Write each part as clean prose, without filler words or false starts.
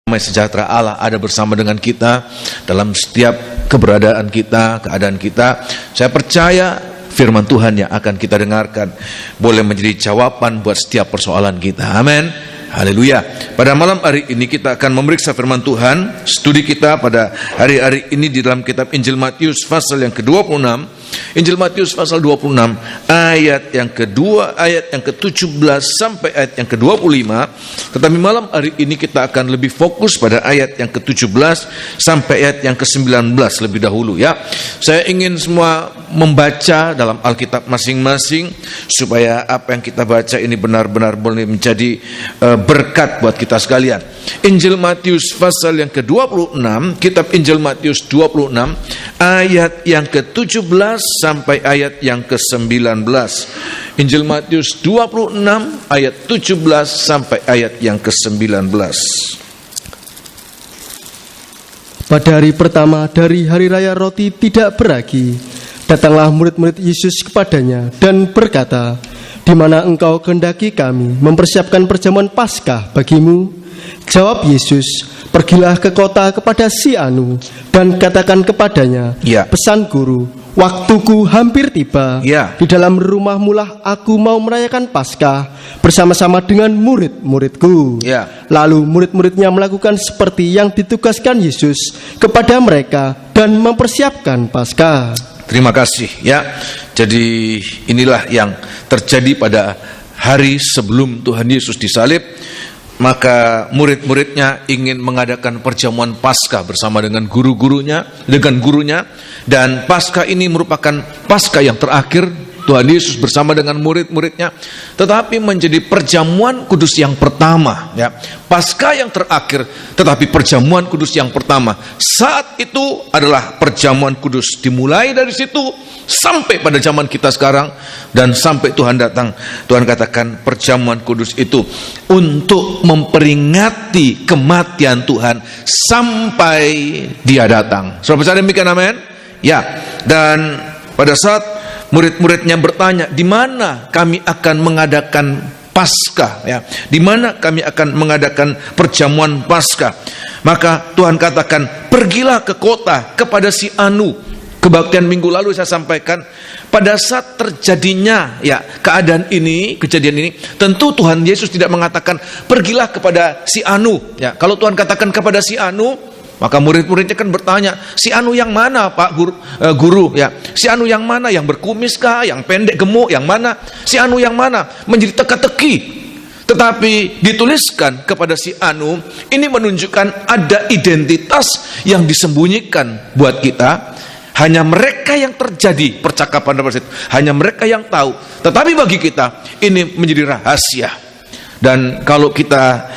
Damai sejahtera Allah ada bersama dengan kita dalam setiap keberadaan kita, keadaan kita. Saya percaya firman Tuhan yang akan kita dengarkan boleh menjadi jawaban buat setiap persoalan kita. Amin. Haleluya. Pada malam hari ini kita akan memeriksa firman Tuhan. Studi kita pada hari-hari ini di dalam kitab Injil Matius pasal yang ke-26. Injil Matius pasal 26 ayat yang kedua, ayat yang ke-17 sampai ayat yang ke-25. Tetapi malam hari ini kita akan lebih fokus pada ayat yang ke-17 sampai ayat yang ke-19 lebih dahulu ya. Saya ingin semua membaca dalam Alkitab masing-masing supaya apa yang kita baca ini benar-benar boleh menjadi berkat buat kita sekalian. Injil Matius pasal yang ke-26, kitab Injil Matius 26 ayat yang ke-17 sampai ayat yang ke-19. Injil Matius 26 ayat 17 sampai ayat yang ke-19. Pada hari pertama dari hari raya roti tidak beragi, datanglah murid-murid Yesus kepadanya dan berkata, "Di mana engkau kehendaki kami mempersiapkan perjamuan Paskah bagimu?" Jawab Yesus, "Pergilah ke kota kepada si Anu dan katakan kepadanya, pesan guru, waktuku hampir tiba. Di dalam rumahmu lah aku mau merayakan Paskah bersama-sama dengan murid-muridku." Lalu murid-muridnya melakukan seperti yang ditugaskan Yesus kepada mereka dan mempersiapkan Paskah. Terima kasih ya. Jadi inilah yang terjadi pada hari sebelum Tuhan Yesus disalib. Maka murid-muridnya ingin mengadakan perjamuan Paskah bersama dengan gurunya, dan Paskah ini merupakan Paskah yang terakhir Tuhan Yesus bersama dengan murid-muridnya, tetapi menjadi perjamuan kudus yang pertama ya. Paskah yang terakhir tetapi perjamuan kudus yang pertama. Saat itu adalah perjamuan kudus, dimulai dari situ sampai pada zaman kita sekarang dan sampai Tuhan datang. Tuhan katakan perjamuan kudus itu untuk memperingati kematian Tuhan sampai Dia datang. Saudara demikian, amin. Ya, dan pada saat murid-muridnya bertanya, di mana kami akan mengadakan Paskah ya? Di mana kami akan mengadakan perjamuan Paskah? Maka Tuhan katakan, pergilah ke kota kepada si Anu. Kebaktian minggu lalu saya sampaikan, pada saat terjadinya ya keadaan ini, kejadian ini, tentu Tuhan Yesus tidak mengatakan pergilah kepada si Anu ya. Kalau Tuhan katakan kepada si Anu, maka murid-muridnya kan bertanya, si Anu yang mana Pak guru ya? Si Anu yang mana? Yang berkumis kah? Yang pendek gemuk? Yang mana? Si Anu yang mana? Menjadi teka-teki. Tetapi dituliskan kepada si Anu, ini menunjukkan ada identitas yang disembunyikan buat kita. Hanya mereka yang terjadi percakapan tersebut, hanya mereka yang tahu. Tetapi bagi kita ini menjadi rahasia. Dan kalau kita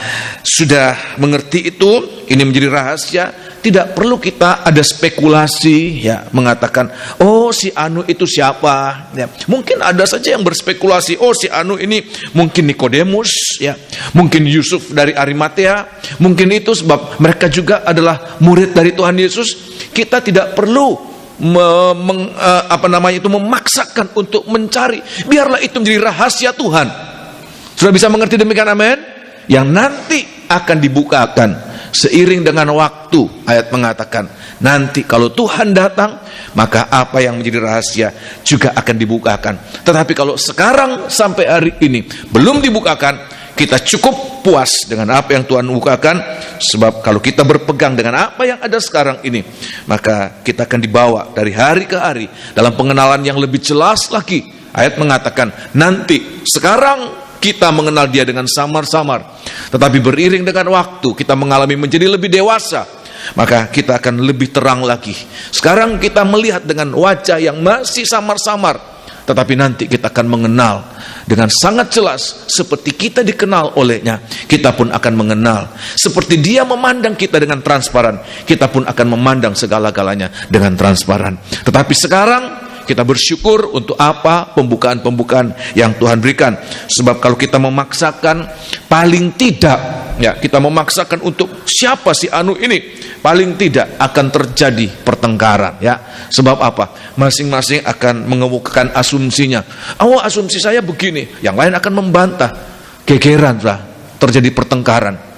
sudah mengerti itu, ini menjadi rahasia, tidak perlu kita ada spekulasi ya, mengatakan, oh si Anu itu siapa ya. Mungkin ada saja yang berspekulasi, oh si Anu ini mungkin Nikodemus ya, mungkin Yusuf dari Arimatea, mungkin itu sebab mereka juga adalah murid dari Tuhan Yesus. Kita tidak perlu memaksakan untuk mencari. Biarlah itu menjadi rahasia Tuhan. Sudah bisa mengerti demikian, amin? Yang nanti akan dibukakan seiring dengan waktu. Ayat mengatakan, nanti kalau Tuhan datang, maka apa yang menjadi rahasia juga akan dibukakan. Tetapi kalau sekarang sampai hari ini belum dibukakan, kita cukup puas dengan apa yang Tuhan bukakan. Sebab kalau kita berpegang dengan apa yang ada sekarang ini, maka kita akan dibawa dari hari ke hari dalam pengenalan yang lebih jelas lagi. Ayat mengatakan, nanti sekarang kita mengenal Dia dengan samar-samar, tetapi beriring dengan waktu kita mengalami menjadi lebih dewasa, maka kita akan lebih terang lagi. Sekarang kita melihat dengan wajah yang masih samar-samar, tetapi nanti kita akan mengenal dengan sangat jelas seperti kita dikenal olehnya. Kita pun akan mengenal seperti Dia memandang kita dengan transparan, kita pun akan memandang segala-galanya dengan transparan. Tetapi sekarang kita bersyukur untuk apa pembukaan-pembukaan yang Tuhan berikan. Sebab kalau kita memaksakan, paling tidak ya, kita memaksakan untuk siapa si Anu ini, paling tidak akan terjadi pertengkaran ya. Sebab apa? Masing-masing akan mengemukakan asumsinya. Oh, asumsi saya begini, yang lain akan membantah. Gegeran lah, terjadi pertengkaran.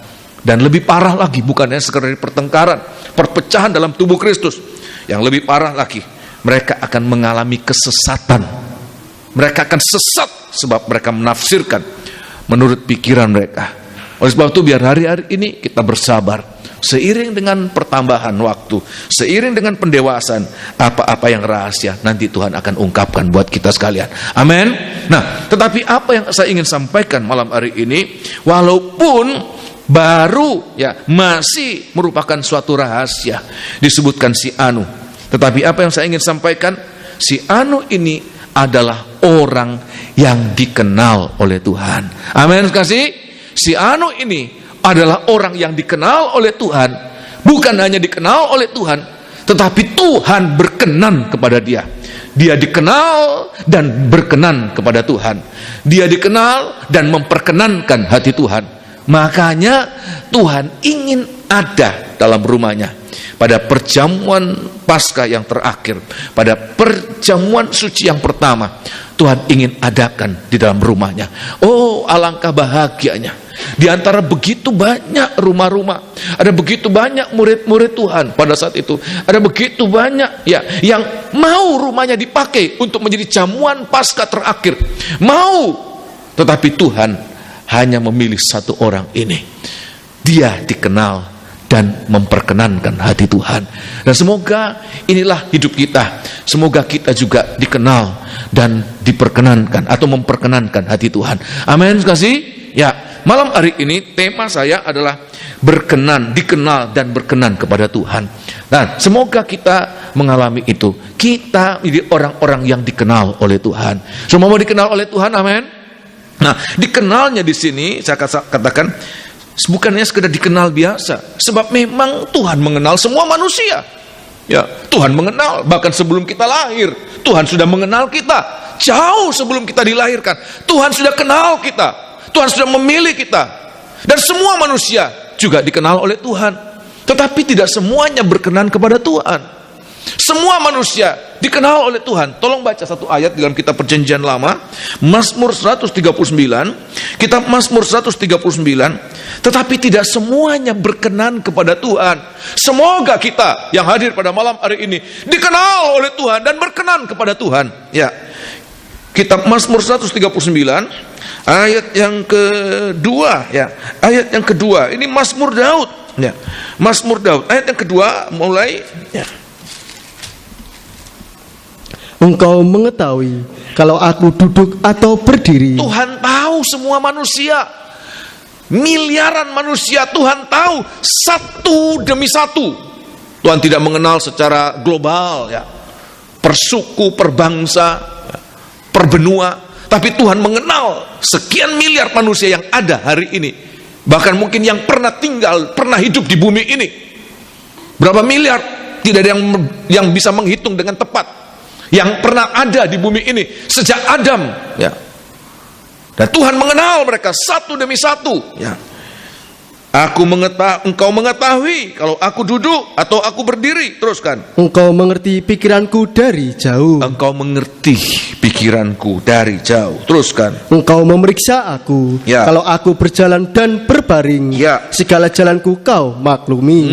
Dan lebih parah lagi, bukannya sekedar pertengkaran, perpecahan dalam tubuh Kristus. Yang lebih parah lagi, mereka akan mengalami kesesatan. Mereka akan sesat sebab mereka menafsirkan menurut pikiran mereka. Oleh sebab itu biar hari-hari ini kita bersabar. Seiring dengan pertambahan waktu, seiring dengan pendewasaan, apa-apa yang rahasia nanti Tuhan akan ungkapkan buat kita sekalian. Amin. Nah, tetapi apa yang saya ingin sampaikan malam hari ini, walaupun baru masih merupakan suatu rahasia disebutkan si Anu, tetapi apa yang saya ingin sampaikan, si Anu ini adalah orang yang dikenal oleh Tuhan. Amin. Kasih, si Anu ini adalah orang yang dikenal oleh Tuhan. Bukan hanya dikenal oleh Tuhan, tetapi Tuhan berkenan kepada dia. Dia dikenal dan berkenan kepada Tuhan. Dia dikenal dan memperkenankan hati Tuhan. Makanya Tuhan ingin ada dalam rumahnya. Pada perjamuan Paskah yang terakhir, pada perjamuan suci yang pertama, Tuhan ingin adakan di dalam rumahnya. Oh, alangkah bahagianya. Di antara begitu banyak rumah-rumah, ada begitu banyak murid-murid Tuhan pada saat itu. Ada begitu banyak yang mau rumahnya dipakai untuk menjadi jamuan Paskah terakhir. Mau, tetapi Tuhan hanya memilih satu orang ini. Dia dikenal dan memperkenankan hati Tuhan. Dan semoga inilah hidup kita. Semoga kita juga dikenal dan diperkenankan atau memperkenankan hati Tuhan. Amin. Kasih. Ya, malam hari ini tema saya adalah berkenan, dikenal dan berkenan kepada Tuhan. Dan semoga kita mengalami itu. Kita menjadi orang-orang yang dikenal oleh Tuhan. Semua mau dikenal oleh Tuhan. Amin. Nah, dikenalnya di sini saya katakan bukannya sekedar dikenal biasa, sebab memang Tuhan mengenal semua manusia. Ya, Tuhan mengenal bahkan sebelum kita lahir. Tuhan sudah mengenal kita jauh sebelum kita dilahirkan. Tuhan sudah kenal kita. Tuhan sudah memilih kita. Dan semua manusia juga dikenal oleh Tuhan. Tetapi tidak semuanya berkenan kepada Tuhan. Semua manusia dikenal oleh Tuhan. Tolong baca satu ayat dalam kitab Perjanjian Lama, Mazmur 139. Kitab Mazmur 139. Tetapi tidak semuanya berkenan kepada Tuhan. Semoga kita yang hadir pada malam hari ini dikenal oleh Tuhan dan berkenan kepada Tuhan. Ya. Kitab Mazmur 139 ayat yang kedua, ya. Ayat yang kedua. Ini Mazmur Daud, ya. Mazmur Daud. Ayat yang kedua mulai, ya. Engkau mengetahui kalau aku duduk atau berdiri. Tuhan tahu semua manusia. Miliaran manusia Tuhan tahu satu demi satu. Tuhan tidak mengenal secara global, ya. Per suku, per bangsa, ya. Per benua. Tapi Tuhan mengenal sekian miliar manusia yang ada hari ini. Bahkan mungkin yang pernah tinggal, pernah hidup di bumi ini. Berapa miliar? Tidak ada yang bisa menghitung dengan tepat. Yang pernah ada di bumi ini sejak Adam, ya. Dan Tuhan mengenal mereka satu demi satu, ya. Engkau mengetahui kalau aku duduk atau aku berdiri. Teruskan. Engkau mengerti pikiranku dari jauh. Engkau mengerti pikiranku dari jauh. Teruskan. Engkau memeriksa aku, ya. Kalau aku berjalan dan berbaring, ya. Segala jalanku kau maklumi.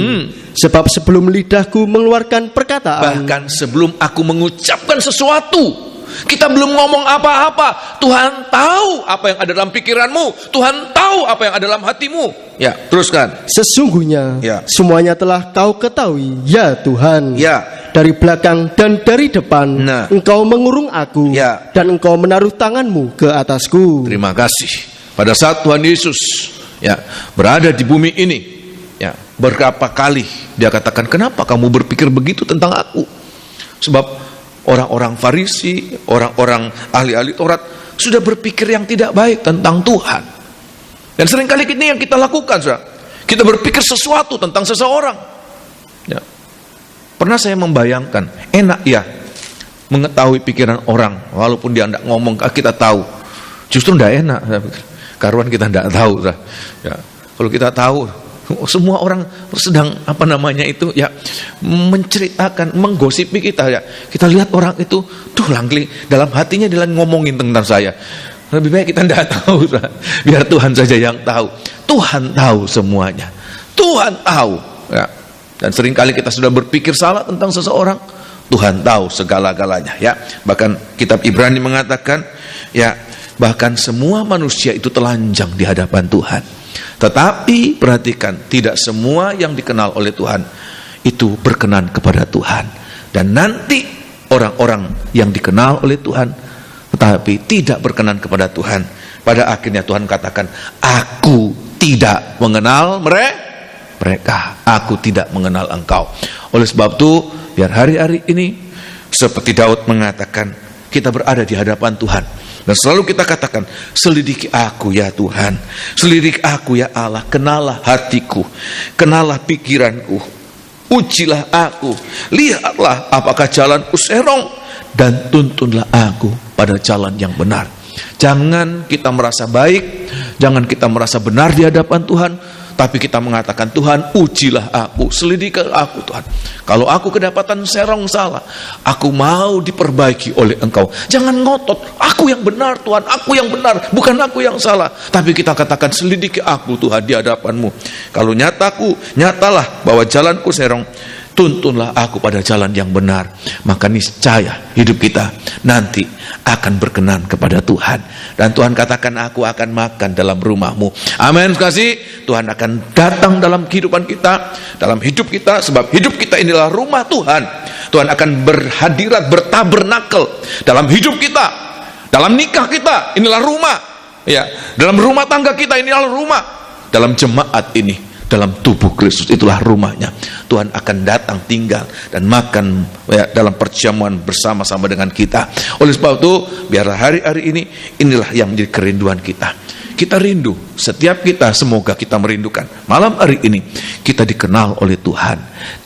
Sebab sebelum lidahku mengeluarkan perkataan, bahkan sebelum aku mengucapkan sesuatu, kita belum ngomong apa-apa, Tuhan tahu apa yang ada dalam pikiranmu. Tuhan tahu apa yang ada dalam hatimu. Ya, teruskan. Sesungguhnya, ya. Semuanya telah kau ketahui, ya Tuhan. Ya. Dari belakang dan dari depan, Engkau mengurung aku, ya. Dan Engkau menaruh tanganmu ke atasku. Terima kasih. Pada saat Tuhan Yesus, ya, berada di bumi ini, ya, berapa kali dia katakan, kenapa kamu berpikir begitu tentang aku? Sebab orang-orang Farisi, orang-orang ahli-ahli Taurat sudah berpikir yang tidak baik tentang Tuhan. Dan seringkali ini yang kita lakukan, saudara. Kita berpikir sesuatu tentang seseorang, ya. Pernah saya membayangkan, enak ya mengetahui pikiran orang, walaupun dia tidak ngomong, kita tahu. Justru tidak enak, karuan kita tidak tahu, saudara. Ya. Kalau kita tahu, semua orang sedang menceritakan, menggosipi kita, ya. Kita lihat orang itu, langling dalam hatinya dia ngomongin tentang saya. Lebih baik kita tidak tahu, biar Tuhan saja yang tahu. Tuhan tahu semuanya. Tuhan tahu. Ya. Dan seringkali kita sudah berpikir salah tentang seseorang. Tuhan tahu segala-galanya. Ya. Bahkan kitab Ibrani mengatakan, ya, bahkan semua manusia itu telanjang di hadapan Tuhan. Tetapi perhatikan, tidak semua yang dikenal oleh Tuhan itu berkenan kepada Tuhan. Dan nanti orang-orang yang dikenal oleh Tuhan tetapi tidak berkenan kepada Tuhan, pada akhirnya Tuhan katakan, aku tidak mengenal mereka, aku tidak mengenal engkau. Oleh sebab itu, biar hari-hari ini seperti Daud mengatakan, kita berada di hadapan Tuhan dan selalu kita katakan, selidiki aku ya Tuhan, selidiki aku ya Allah, kenalah hatiku, kenalah pikiranku, ujilah aku, lihatlah apakah jalanku serong, dan tuntunlah aku pada jalan yang benar. Jangan kita merasa baik, jangan kita merasa benar di hadapan Tuhan, tapi kita mengatakan, Tuhan ujilah aku, selidiki aku Tuhan. Kalau aku kedapatan serong salah, aku mau diperbaiki oleh Engkau. Jangan ngotot, aku yang benar Tuhan, aku yang benar, bukan aku yang salah. Tapi kita katakan, selidiki aku Tuhan di hadapan-Mu. Kalau nyatalah bahwa jalanku serong, tuntunlah aku pada jalan yang benar. Maka niscaya hidup kita nanti akan berkenan kepada Tuhan. Dan Tuhan katakan, aku akan makan dalam rumah-Mu. Amin. Kasih Tuhan akan datang dalam kehidupan kita, dalam hidup kita, sebab hidup kita inilah rumah Tuhan. Tuhan akan berhadirat, bertabernakel dalam hidup kita, dalam nikah kita inilah rumah, ya, dalam rumah tangga kita inilah rumah, dalam jemaat ini, dalam tubuh Kristus itulah rumahnya. Tuhan akan datang tinggal dan makan, ya, dalam perjamuan bersama-sama dengan kita. Oleh sebab itu, biarlah hari-hari ini, inilah yang menjadi kerinduan kita. Kita rindu, setiap kita, semoga kita merindukan malam hari ini kita dikenal oleh Tuhan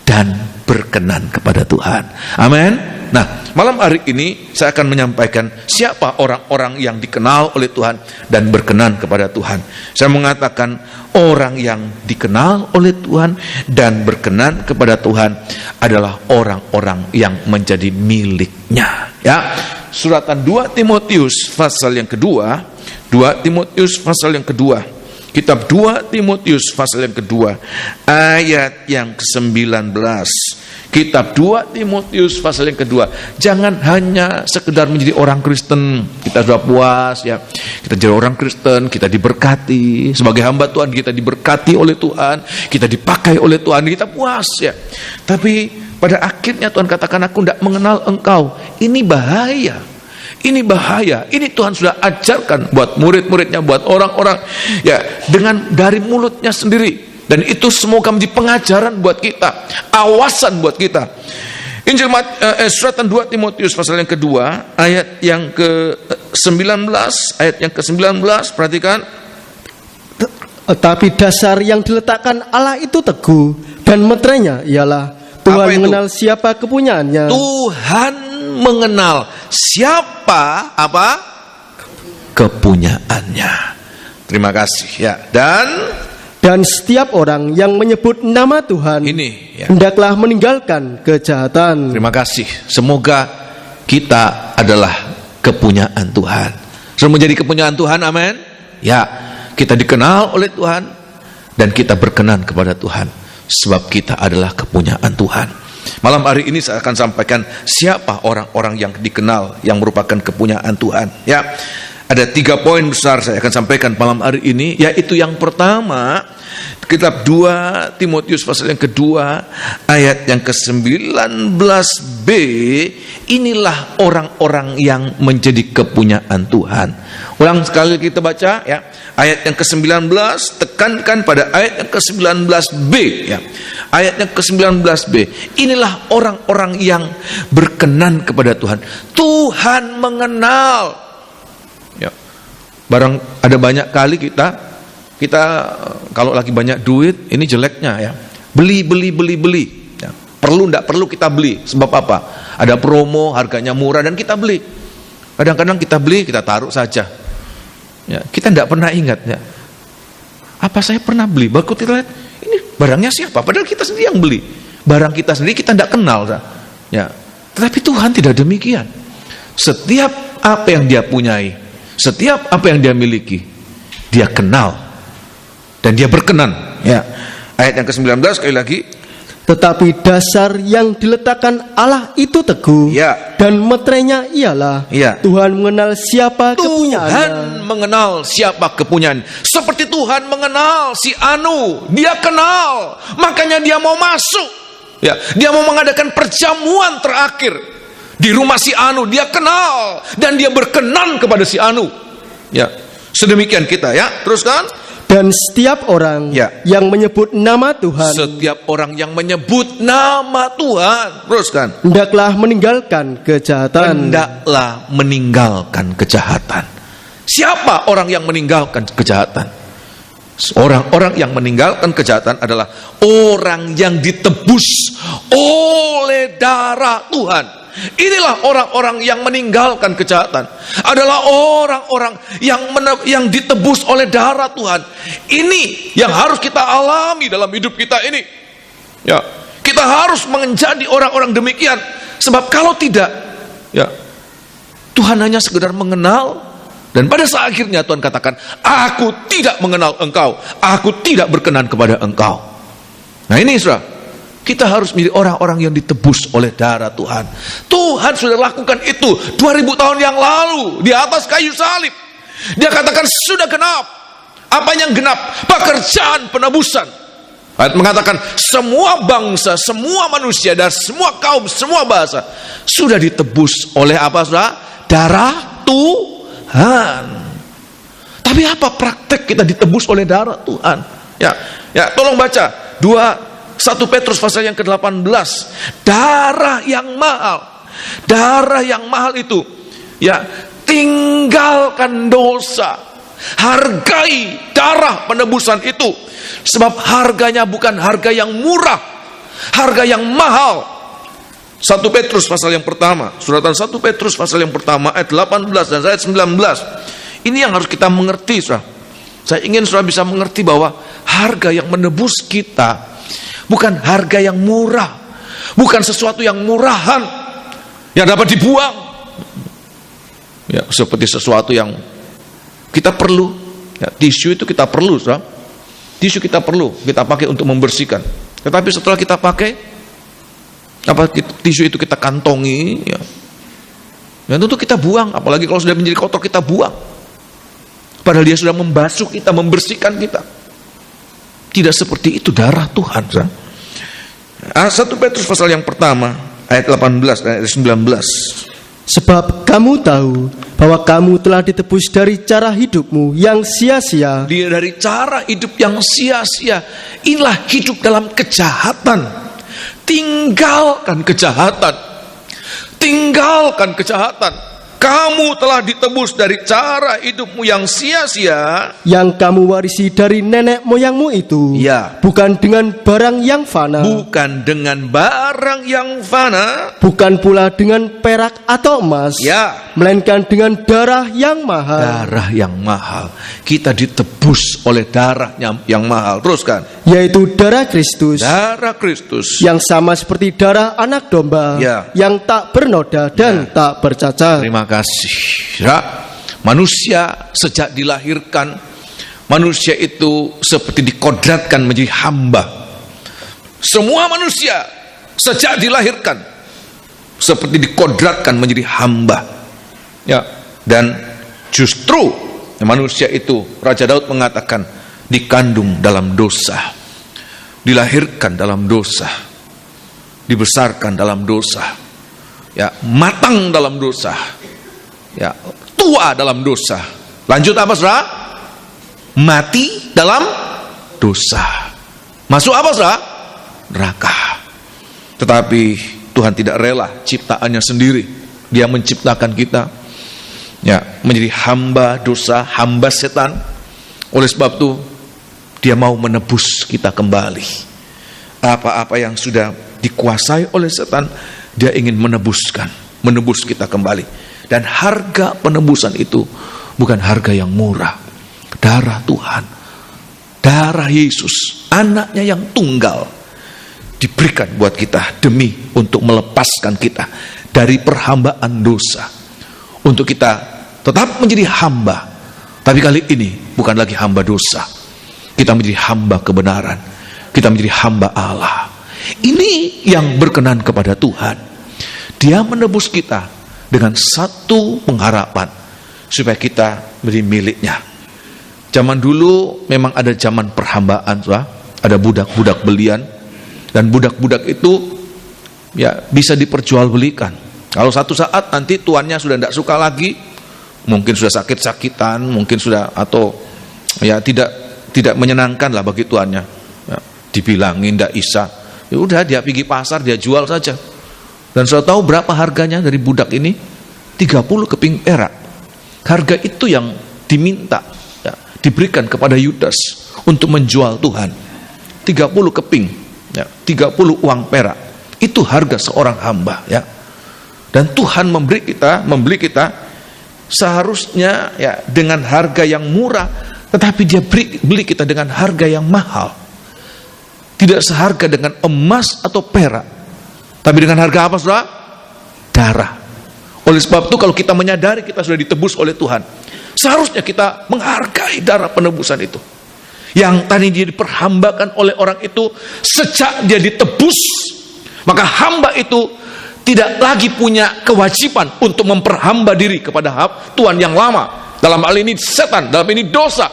dan berkenan kepada Tuhan. Amin. Nah, malam hari ini saya akan menyampaikan siapa orang-orang yang dikenal oleh Tuhan dan berkenan kepada Tuhan. Saya mengatakan orang yang dikenal oleh Tuhan dan berkenan kepada Tuhan adalah orang-orang yang menjadi miliknya. Ya, suratan 2 Timotius pasal yang kedua, 2 Timotius pasal yang kedua, kitab 2 Timotius pasal yang kedua, ayat yang ke-19. Kitab 2 Timotius pasal yang kedua. Jangan hanya sekedar menjadi orang Kristen, kita sudah puas, ya. Kita jadi orang Kristen, kita diberkati sebagai hamba Tuhan, kita diberkati oleh Tuhan, kita dipakai oleh Tuhan, kita puas, ya. Tapi pada akhirnya Tuhan katakan, aku tidak mengenal engkau. Ini bahaya. Ini bahaya. Ini Tuhan sudah ajarkan buat murid-muridnya, buat orang-orang, ya, dengan dari mulutnya sendiri. Dan itu semoga menjadi pengajaran buat kita, awasan buat kita. Injil suratan 2 Timotius pasal yang kedua, ayat yang ke-19, ayat yang ke-19, perhatikan. Tetapi dasar yang diletakkan Allah itu teguh, dan meterainya ialah Tuhan mengenal siapa kepunyaannya. Tuhan mengenal siapa apa kepunyaannya. Terima kasih, ya. Dan setiap orang yang menyebut nama Tuhan ini, ya, hendaklah meninggalkan kejahatan. Terima kasih. Semoga kita adalah kepunyaan Tuhan. Sudah menjadi kepunyaan Tuhan, amin. Ya, kita dikenal oleh Tuhan dan kita berkenan kepada Tuhan, sebab kita adalah kepunyaan Tuhan. Malam hari ini saya akan sampaikan siapa orang-orang yang dikenal yang merupakan kepunyaan Tuhan. Ya, ada 3 poin besar saya akan sampaikan malam hari ini, yaitu yang pertama, kitab 2 Timotius pasal yang kedua, ayat yang ke-19b, inilah orang-orang yang menjadi kepunyaan Tuhan. Ulang sekali kita baca, ya. Ayat yang ke-19, tekankan pada ayat yang ke-19b, ya. Ayat yang ke-19b, inilah orang-orang yang berkenan kepada Tuhan. Tuhan mengenal. Ya. Barang ada banyak kali kita kalau lagi banyak duit, ini jeleknya, ya. Beli. Ya. Tidak perlu kita beli. Sebab apa? Ada promo, harganya murah dan kita beli. Kadang-kadang kita beli, kita taruh saja. Ya, kita tidak pernah ingat, ya. Apa saya pernah beli? Baru kita lihat, ini barangnya siapa? Padahal kita sendiri yang beli. Barang kita sendiri kita tidak kenal, ya. Tetapi Tuhan tidak demikian. Setiap apa yang Dia punyai, setiap apa yang Dia miliki, Dia kenal dan Dia berkenan, ya. Ayat yang ke-19 sekali lagi. Tetapi dasar yang diletakkan Allah itu teguh, Ya. dan meterainya ialah Ya. Tuhan mengenal siapa Tuhan kepunyaannya. mengenal siapa kepunyaan. Seperti Tuhan mengenal si Anu, dia kenal, makanya dia mau masuk. Ya, dia mau mengadakan perjamuan terakhir di rumah si Anu. Dia kenal dan dia berkenan kepada si Anu. Ya, sedemikian kita ya. Teruskan. Dan setiap orang Ya. yang menyebut nama Tuhan Setiap orang yang menyebut nama Tuhan, teruskan, hendaklah meninggalkan kejahatan. hendaklah meninggalkan kejahatan. Siapa orang yang meninggalkan kejahatan? Orang-orang yang meninggalkan kejahatan adalah orang yang ditebus oleh darah Tuhan. Inilah orang-orang yang meninggalkan kejahatan. Adalah orang-orang yang ditebus oleh darah Tuhan. Ini yang harus kita alami dalam hidup kita ini. Ya, kita harus menjadi orang-orang demikian. Sebab kalau tidak, ya, Tuhan hanya sekedar mengenal. Dan pada saat akhirnya Tuhan katakan, aku tidak mengenal engkau, aku tidak berkenan kepada engkau. Nah ini saudara, kita harus menjadi orang-orang yang ditebus oleh darah Tuhan. Tuhan sudah lakukan itu 2000 tahun yang lalu di atas kayu salib. Dia katakan sudah genap. Apa yang genap? Pekerjaan penebusan. Ayat mengatakan semua bangsa, semua manusia, dan semua kaum, semua bahasa sudah ditebus oleh apa saudara? Darah Tuhan. Tapi apa praktek kita ditebus oleh darah Tuhan? Ya, tolong baca 1 Petrus pasal yang ke-18. Darah yang mahal. Darah yang mahal itu, ya, tinggalkan dosa. Hargai darah penebusan itu. Sebab harganya bukan harga yang murah, harga yang mahal. 1 Petrus pasal yang pertama, suratan 1 Petrus pasal yang pertama ayat 18 dan ayat 19. Ini yang harus kita mengerti, saudara. Saya ingin saudara bisa mengerti bahwa harga yang menebus kita bukan harga yang murah, bukan sesuatu yang murahan yang dapat dibuang. Ya, seperti sesuatu yang kita perlu. Ya, tisu itu kita perlu, saudara. Tisu kita perlu, kita pakai untuk membersihkan. Tetapi setelah kita pakai, tisu itu kita kantongi, ya, dan tentu kita buang. Apalagi kalau sudah menjadi kotor, kita buang. Padahal dia sudah membasuh kita, membersihkan kita. Tidak seperti itu darah Tuhan. 1 Petrus pasal yang pertama ayat 18 dan ayat 19. Sebab kamu tahu bahwa kamu telah ditebus dari cara hidupmu yang sia-sia. Dia dari cara hidup yang sia-sia. Inilah hidup dalam kejahatan. Tinggalkan kejahatan. Tinggalkan kejahatan. Kamu telah ditebus dari cara hidupmu yang sia-sia, yang kamu warisi dari nenek moyangmu itu. Ya. Bukan dengan barang yang fana. Bukan dengan barang yang fana. Bukan pula dengan perak atau emas. Ya. Melainkan dengan darah yang mahal. Darah yang mahal. Kita ditebus oleh darah yang mahal. Teruskan. Yaitu darah Kristus. Darah Kristus. Yang sama seperti darah anak domba. Ya. Yang tak bernoda dan tak bercacat. Terima kasih. Ya. Manusia sejak dilahirkan, manusia itu seperti dikodratkan menjadi hamba. Semua manusia sejak dilahirkan seperti dikodratkan menjadi hamba. Ya. Dan justru manusia itu, Raja Daud mengatakan, dikandung dalam dosa, dilahirkan dalam dosa, dibesarkan dalam dosa, ya, matang dalam dosa, ya, tua dalam dosa. Lanjut apa saudara? Mati dalam dosa. Masuk apa saudara? Neraka. Tetapi Tuhan tidak rela ciptaannya sendiri. Dia menciptakan kita, ya, menjadi hamba dosa, hamba setan. Oleh sebab itu Dia mau menebus kita kembali. Apa-apa yang sudah dikuasai oleh setan, Dia ingin menebus kita kembali. Dan harga penebusan itu bukan harga yang murah. Darah Tuhan, darah Yesus, anaknya yang tunggal, diberikan buat kita demi untuk melepaskan kita dari perhambaan dosa. Untuk kita tetap menjadi hamba, tapi kali ini bukan lagi hamba dosa. Kita menjadi hamba kebenaran. kita menjadi hamba Allah. Ini yang berkenan kepada Tuhan. Dia menebus kita dengan satu pengharapan, supaya kita menjadi miliknya. Zaman dulu memang ada zaman perhambaan, ada budak-budak belian, dan budak-budak itu ya bisa diperjualbelikan. Kalau satu saat nanti tuannya sudah tidak suka lagi, mungkin sudah sakit-sakitan, mungkin sudah atau ya tidak menyenangkan lah bagi tuannya, ya, dibilangin tidak bisa, ya udah dia pergi pasar, dia jual saja. Dan sudah tahu berapa harganya dari budak ini? 30 keping perak. Harga itu yang diminta, ya, diberikan kepada Yudas untuk menjual Tuhan. 30 keping, ya, 30 uang perak. Itu harga seorang hamba, ya. Dan Tuhan membeli kita seharusnya ya dengan harga yang murah, tetapi dia beli kita dengan harga yang mahal. Tidak seharga dengan emas atau perak, tapi dengan harga apa, saudara? Darah. Oleh sebab itu kalau kita menyadari kita sudah ditebus oleh Tuhan, seharusnya kita menghargai darah penebusan itu. Yang tadi dia diperhambakan oleh orang itu, sejak dia ditebus, maka hamba itu tidak lagi punya kewajiban untuk memperhamba diri kepada Tuhan yang lama. Dalam hal ini setan, dalam ini dosa.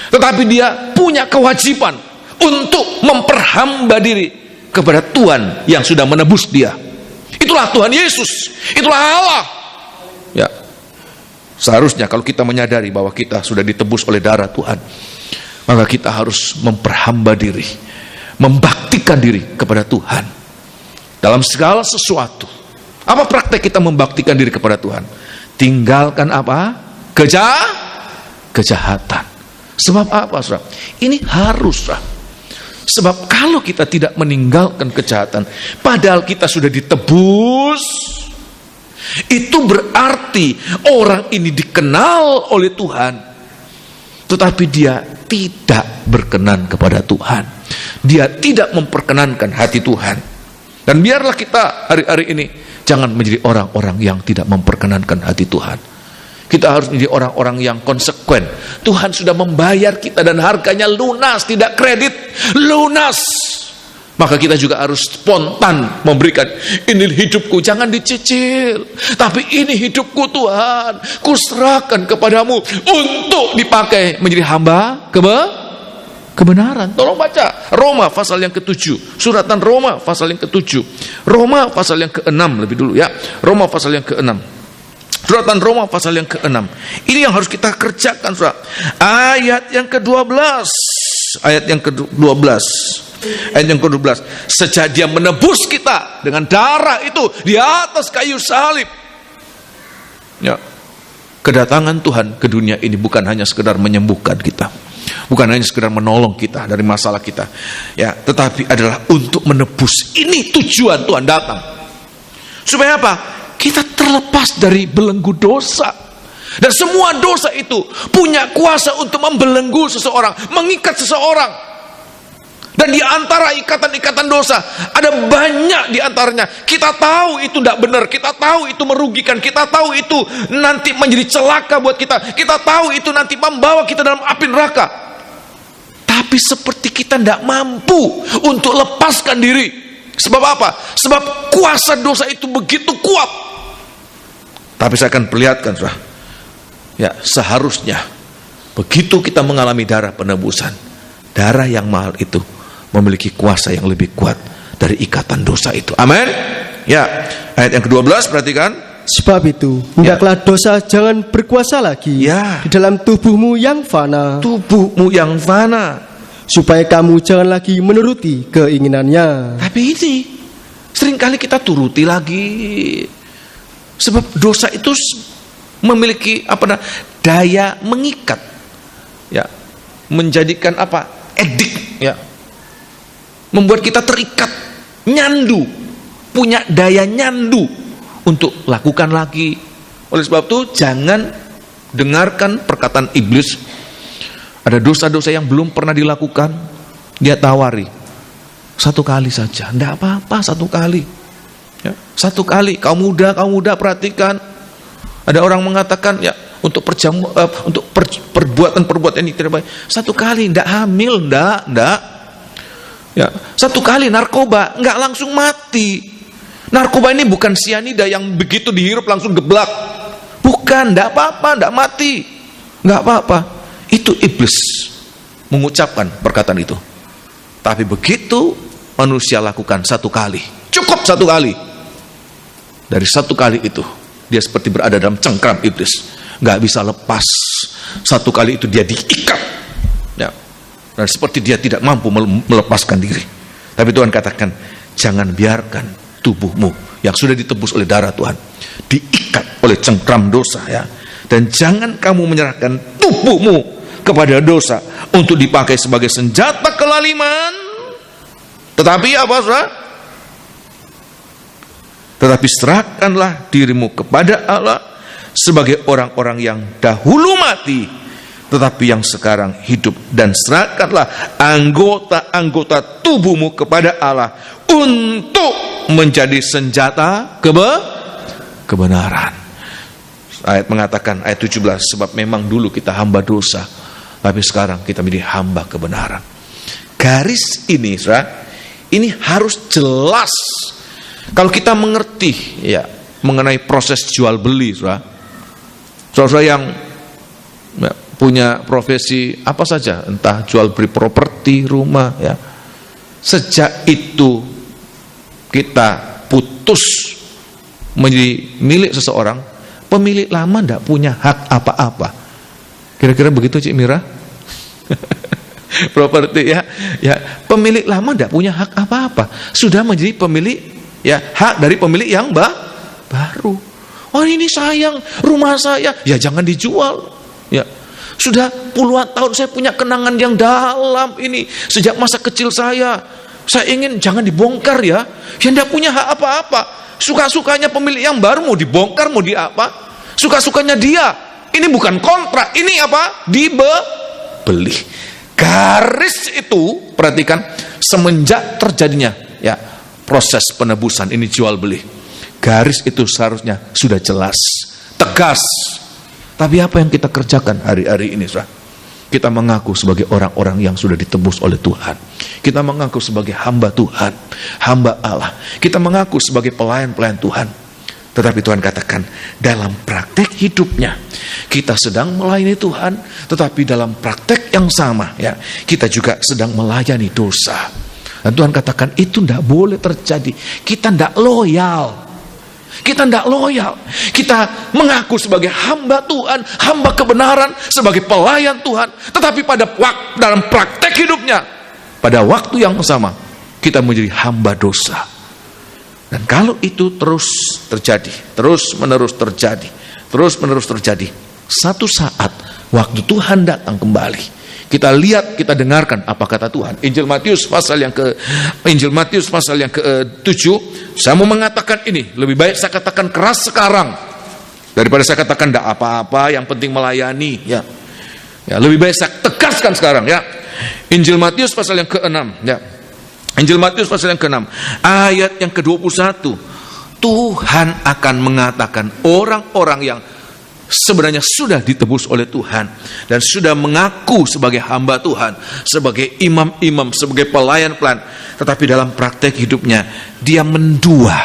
Tetapi dia punya kewajiban untuk memperhamba diri kepada Tuhan yang sudah menebus dia. Itulah Tuhan Yesus, itulah Allah. Ya, seharusnya kalau kita menyadari bahwa kita sudah ditebus oleh darah Tuhan, maka kita harus memperhamba diri, membaktikan diri kepada Tuhan dalam segala sesuatu. Apa praktek kita membaktikan diri kepada Tuhan? Tinggalkan apa? Kejahatan. Sebab apa, saudara? Ini harus, saudara. Sebab kalau kita tidak meninggalkan kejahatan, padahal kita sudah ditebus, itu berarti orang ini dikenal oleh Tuhan, tetapi dia tidak berkenan kepada Tuhan. Dia tidak memperkenankan hati Tuhan. Dan biarlah kita hari-hari ini jangan menjadi orang-orang yang tidak memperkenankan hati Tuhan. Kita harus menjadi orang-orang yang konsekuen. Tuhan sudah membayar kita dan harganya lunas, tidak kredit, lunas. Maka kita juga harus spontan memberikan, ini hidupku, jangan dicicil, tapi ini hidupku Tuhan, kuserahkan kepadamu untuk dipakai menjadi hamba kebenaran. Tolong baca Roma pasal yang ke-7, suratan Roma pasal yang ke-7, Roma pasal yang ke-6 lebih dulu ya, Roma pasal yang ke-6. Suratan Roma pasal yang ke-6. Ini yang harus kita kerjakan, saudara. Ayat yang ke-12. Ayat yang ke-12. Ayat yang ke-12. Sejak dia menebus kita dengan darah itu di atas kayu salib. Ya. Kedatangan Tuhan ke dunia ini bukan hanya sekedar menyembuhkan kita, bukan hanya sekedar menolong kita dari masalah kita, ya, tetapi adalah untuk menebus. Ini tujuan Tuhan datang. Supaya apa? Kita terlepas dari belenggu dosa. Dan semua dosa itu punya kuasa untuk membelenggu seseorang, mengikat seseorang. Dan di antara ikatan-ikatan dosa, ada banyak di antaranya. Kita tahu itu tidak benar, kita tahu itu merugikan, kita tahu itu nanti menjadi celaka buat kita, kita tahu itu nanti membawa kita dalam api neraka. Tapi seperti kita tidak mampu untuk lepaskan diri. Sebab apa? Sebab kuasa dosa itu begitu kuat. Tapi saya akan perlihatkan, saudara, ya, seharusnya begitu kita mengalami darah penebusan, darah yang mahal itu memiliki kuasa yang lebih kuat dari ikatan dosa itu. Amin. Ya, ayat yang ke-12 perhatikan. Sebab itu, hendaklah dosa jangan berkuasa lagi di dalam tubuhmu yang fana. Tubuhmu yang fana. Supaya kamu jangan lagi menuruti keinginannya. Tapi ini seringkali kita turuti lagi. Sebab dosa itu memiliki daya mengikat, ya, menjadikan edik, ya, membuat kita terikat, nyandu, punya daya nyandu untuk lakukan lagi. Oleh sebab itu jangan dengarkan perkataan iblis. Ada dosa-dosa yang belum pernah dilakukan, dia tawari, satu kali saja, tidak apa-apa, satu kali. Ya, satu kali, kaum muda perhatikan. Ada orang mengatakan, ya, untuk perbuatan ini tidak baik. Satu kali, tidak hamil, tidak. Ya, satu kali narkoba nggak langsung mati. Narkoba ini bukan sianida yang begitu dihirup langsung geblak. Bukan, nggak apa-apa, nggak mati, nggak apa-apa. Itu iblis mengucapkan perkataan itu. Tapi begitu manusia lakukan satu kali, cukup satu kali. Dari satu kali itu, dia seperti berada dalam cengkram iblis, nggak bisa lepas. Satu kali itu dia diikat, ya. Dan seperti dia tidak mampu melepaskan diri. Tapi Tuhan katakan, jangan biarkan tubuhmu yang sudah ditebus oleh darah Tuhan diikat oleh cengkram dosa, ya. Dan jangan kamu menyerahkan tubuhmu kepada dosa untuk dipakai sebagai senjata kelaliman. Tetapi apa, saudara? Tetapi serahkanlah dirimu kepada Allah sebagai orang-orang yang dahulu mati, tetapi yang sekarang hidup. Dan serahkanlah anggota-anggota tubuhmu kepada Allah untuk menjadi senjata kebenaran. Ayat mengatakan, ayat 17, sebab memang dulu kita hamba dosa, tapi sekarang kita menjadi hamba kebenaran. Garis ini, saudara, ini harus jelas. Kalau kita mengerti, ya, mengenai proses jual beli, saudara yang punya profesi apa saja, entah jual beli properti, rumah, ya. Sejak itu kita putus menjadi milik seseorang, pemilik lama tidak punya hak apa-apa. Kira-kira begitu, Cik Mira? Properti, ya, pemilik lama tidak punya hak apa-apa, sudah menjadi pemilik, ya, hak dari pemilik yang baru. Oh, ini sayang rumah saya, ya jangan dijual, ya. Sudah puluhan tahun saya punya kenangan yang dalam ini sejak masa kecil saya ingin jangan dibongkar, ya. Ya tidak punya hak apa-apa. Suka-sukanya pemilik yang baru, mau dibongkar mau di apa, suka-sukanya dia. Ini bukan kontrak, ini apa? Dibeli. Garis itu, perhatikan, semenjak terjadinya, ya, proses penebusan ini jual beli, garis itu seharusnya sudah jelas, tegas. Tapi apa yang kita kerjakan hari-hari ini, saudara? Kita mengaku sebagai orang-orang yang sudah ditebus oleh Tuhan. Kita mengaku sebagai hamba Tuhan, hamba Allah. Kita mengaku sebagai pelayan-pelayan Tuhan. Tetapi Tuhan katakan, dalam praktek hidupnya kita sedang melayani Tuhan, tetapi dalam praktek yang sama, ya, kita juga sedang melayani dosa. Dan Tuhan katakan itu tidak boleh terjadi. Kita tidak loyal. Kita tidak loyal. Kita mengaku sebagai hamba Tuhan, hamba kebenaran, sebagai pelayan Tuhan, tetapi dalam praktek hidupnya, pada waktu yang sama, kita menjadi hamba dosa. Dan kalau itu terus terjadi, terus menerus terjadi, satu saat waktu Tuhan datang kembali, kita lihat, kita dengarkan apa kata Tuhan. Injil Matius pasal yang ke-7, saya mau mengatakan ini, lebih baik saya katakan keras sekarang daripada saya katakan tidak apa-apa, yang penting melayani, ya. Ya, lebih baik saya tegaskan sekarang, ya. Injil Matius pasal yang ke-6, ya. Injil Matius pasal yang ke-6, ayat yang ke-21. Tuhan akan mengatakan orang-orang yang sebenarnya sudah ditebus oleh Tuhan dan sudah mengaku sebagai hamba Tuhan, sebagai imam-imam, sebagai pelayan-pelayan, tetapi dalam praktek hidupnya dia mendua,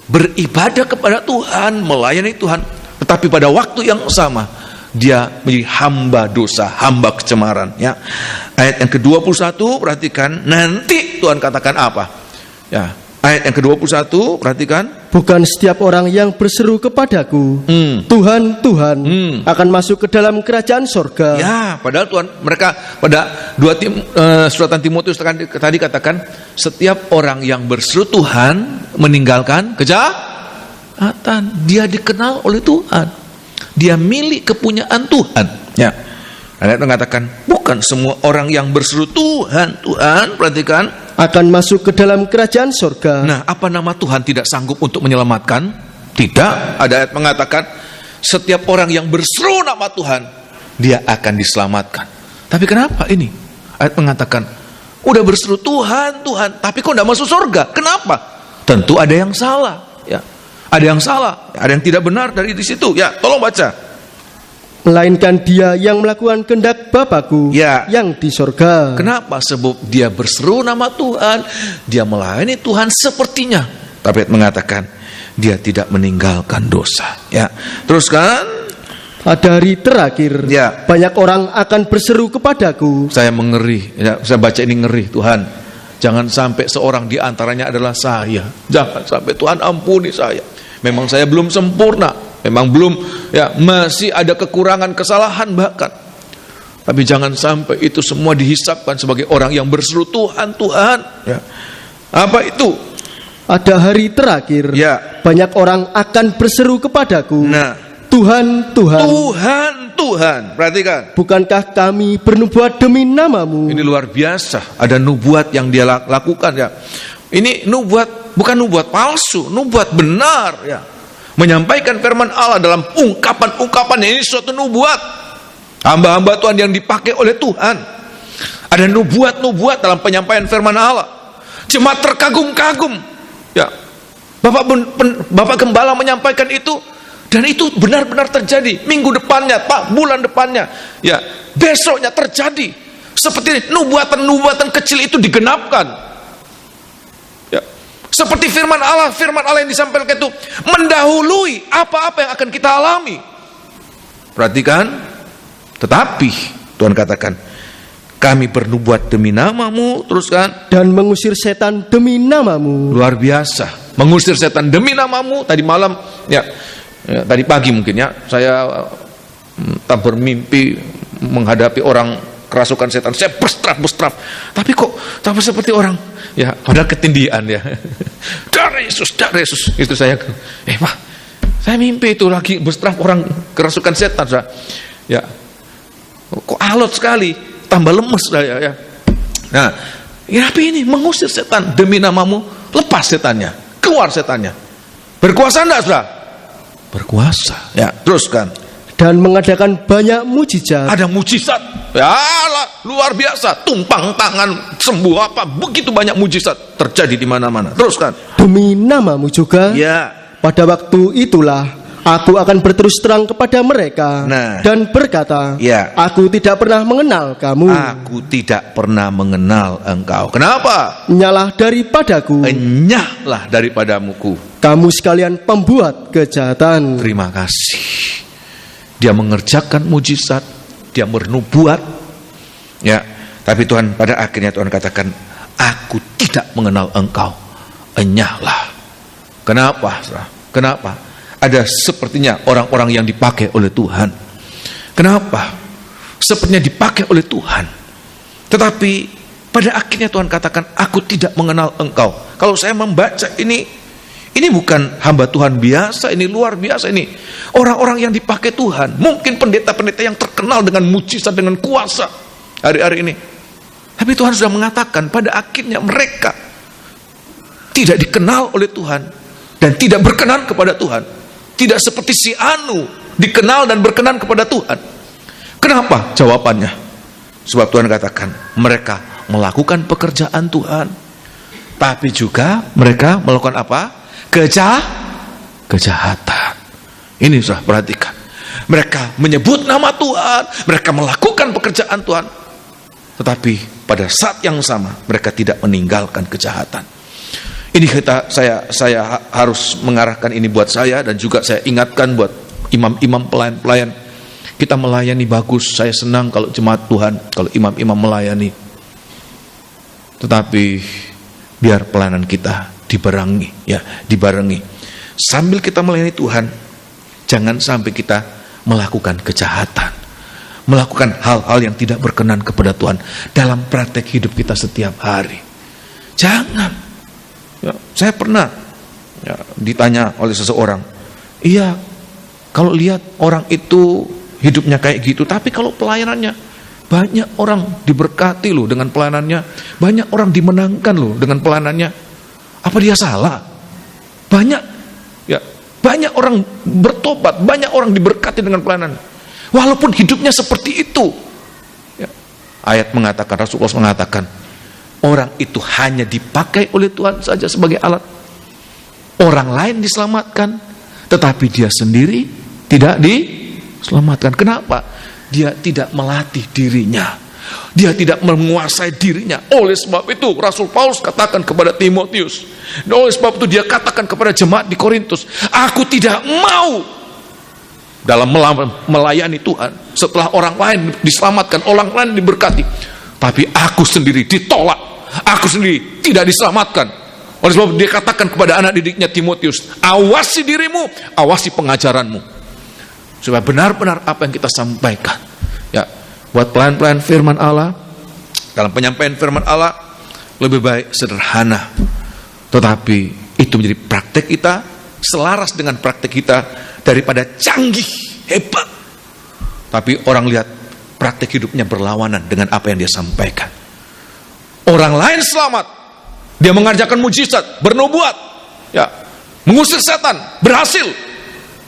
beribadah kepada Tuhan, melayani Tuhan, tetapi pada waktu yang sama dia menjadi hamba dosa, hamba kecemaran, ya. Ayat yang ke-21, perhatikan, nanti Tuhan katakan apa? Ya, ayat yang ke-21, perhatikan. Bukan setiap orang yang berseru kepadaku, Tuhan, Tuhan, akan masuk ke dalam kerajaan sorga. Ya, padahal Tuhan, mereka pada suratan Timotius tadi katakan, setiap orang yang berseru Tuhan meninggalkan kejahatan. Dia dikenal oleh Tuhan. Dia milik kepunyaan Tuhan, ya. Ayat mengatakan bukan semua orang yang berseru Tuhan, Tuhan, perhatikan, akan masuk ke dalam kerajaan sorga. Nah, apa nama Tuhan tidak sanggup untuk menyelamatkan? Tidak. Ada ayat mengatakan setiap orang yang berseru nama Tuhan, dia akan diselamatkan. Tapi kenapa ini? Ayat mengatakan udah berseru Tuhan, Tuhan, tapi kok tidak masuk surga? Kenapa? Tentu ada yang salah, ya. Ada yang salah, ada yang tidak benar dari di situ. Ya, tolong baca. melainkan dia yang melakukan kehendak Bapakku Ya. yang di sorga. Kenapa? Sebab dia berseru nama Tuhan, dia melayani Tuhan sepertinya. Tapi mengatakan dia tidak meninggalkan dosa. Ya, teruskan. Pada hari terakhir, Ya. banyak orang akan berseru kepadaku. Saya mengeri, ya, saya baca ini ngeri, Tuhan. Jangan sampai seorang di antaranya adalah saya. Jangan sampai, Tuhan ampuni saya. Memang saya belum sempurna, memang belum, ya, masih ada kekurangan, kesalahan bahkan. Tapi jangan sampai itu semua dihisapkan sebagai orang yang berseru Tuhan, Tuhan. Ya. Apa itu? Ada hari terakhir, Ya. banyak orang akan berseru kepadaku. Nah, Tuhan, Tuhan, Tuhan, Tuhan. Perhatikan. bukankah kami bernubuat demi namamu? Ini luar biasa. Ada nubuat yang dia lakukan, ya. Ini nubuat, bukan nubuat palsu, nubuat benar, ya. Menyampaikan firman Allah dalam ungkapan-ungkapan, ini suatu nubuat. Hamba-hamba Tuhan yang dipakai oleh Tuhan. Ada nubuat-nubuat dalam penyampaian firman Allah. Jemaat terkagum-kagum, ya. Bapak Gembala menyampaikan itu, dan itu benar-benar terjadi. Minggu depannya, bulan depannya, ya, besoknya terjadi. Seperti nubuatan-nubuatan kecil itu digenapkan. Ya. Seperti firman Allah yang disampaikan itu mendahului apa-apa yang akan kita alami. Perhatikan. Tetapi Tuhan katakan, kami bernubuat demi namamu, teruskan. Dan mengusir setan demi namamu. Luar biasa. Mengusir setan demi namamu. Tadi malam, ya, tadi pagi mungkin, ya, saya tak bermimpi menghadapi orang kerasukan setan. Saya berstraf. Tapi kok tapi seperti orang, ya, pada ketindihan, ya. Darah Yesus. Itu saya, Pak, saya mimpi itu lagi berstraf orang kerasukan setan, saya. Ya. Kok alot sekali, tambah lemes saya, ya. Nah, ya, tapi ini mengusir setan demi namamu, lepas setannya, keluar setannya. Berkuasa enggak, Saudara? Berkuasa, ya. Teruskan. Dan mengadakan banyak mujizat. Ada mujizat, ya, luar biasa. Tumpang tangan, sembuh apa, begitu banyak mujizat terjadi di mana-mana. Teruskan. Demi namamu juga. Ya. Pada waktu itulah aku akan berterus terang kepada mereka, Nah. dan berkata, Ya. aku tidak pernah mengenal kamu. Aku tidak pernah mengenal engkau. Kenapa? Nyala daripadaku, Enyahlah daripadamuku. kamu sekalian pembuat kejahatan. Terima kasih. Dia mengerjakan mujizat, dia bernubuat, ya. Tapi Tuhan, pada akhirnya Tuhan katakan, aku tidak mengenal engkau. Enyahlah. Kenapa? Kenapa? Ada sepertinya orang-orang yang dipakai oleh Tuhan. Kenapa? Sepertinya dipakai oleh Tuhan. Tetapi pada akhirnya Tuhan katakan, aku tidak mengenal engkau. Kalau saya membaca ini bukan hamba Tuhan biasa, ini luar biasa ini. Orang-orang yang dipakai Tuhan. Mungkin pendeta-pendeta yang terkenal dengan mujizat, dengan kuasa hari-hari ini. Tapi Tuhan sudah mengatakan pada akhirnya mereka tidak dikenal oleh Tuhan dan tidak berkenan kepada Tuhan. Tidak seperti si Anu dikenal dan berkenan kepada Tuhan. Kenapa? Jawabannya, sebab Tuhan katakan mereka melakukan pekerjaan Tuhan, tapi juga mereka melakukan apa? Kejahatan. Ini sudah perhatikan. Mereka menyebut nama Tuhan, mereka melakukan pekerjaan Tuhan, tetapi pada saat yang sama mereka tidak meninggalkan kejahatan. Ini saya harus mengarahkan ini buat saya, dan juga saya ingatkan buat imam-imam, pelayan-pelayan. Kita melayani bagus, saya senang kalau jemaat Tuhan, kalau imam-imam melayani. Tetapi biar pelayanan kita dibarengi. Sambil kita melayani Tuhan, jangan sampai kita melakukan kejahatan, melakukan hal-hal yang tidak berkenan kepada Tuhan dalam praktek hidup kita setiap hari. Jangan. Ya, saya pernah ditanya oleh seseorang, iya, kalau lihat orang itu hidupnya kayak gitu, tapi kalau pelayanannya, banyak orang diberkati loh dengan pelayanannya, banyak orang dimenangkan loh dengan pelayanannya, apa dia salah? Banyak orang bertobat, banyak orang diberkati dengan pelayanan, walaupun hidupnya seperti itu. Ya, ayat mengatakan, Rasulullah mengatakan, orang itu hanya dipakai oleh Tuhan saja sebagai alat. Orang lain diselamatkan, tetapi dia sendiri tidak diselamatkan. Kenapa? Dia tidak melatih dirinya. Dia tidak menguasai dirinya. Oleh sebab itu Rasul Paulus katakan kepada Timotius, dan oleh sebab itu dia katakan kepada jemaat di Korintus, aku tidak mau dalam melayani Tuhan setelah orang lain diselamatkan, orang lain diberkati, tapi aku sendiri ditolak, aku sendiri tidak diselamatkan. Oleh sebab itu dia katakan kepada anak didiknya Timotius, awasi dirimu, awasi pengajaranmu, supaya benar-benar apa yang kita sampaikan, ya, buat pelayan-pelayan firman Allah, dalam penyampaian firman Allah lebih baik sederhana, tetapi itu menjadi praktek kita, selaras dengan praktek kita, daripada canggih, hebat, tapi orang lihat praktek hidupnya berlawanan dengan apa yang dia sampaikan. Orang lain selamat, dia mengerjakan mujizat, bernubuat, ya, mengusir setan, berhasil,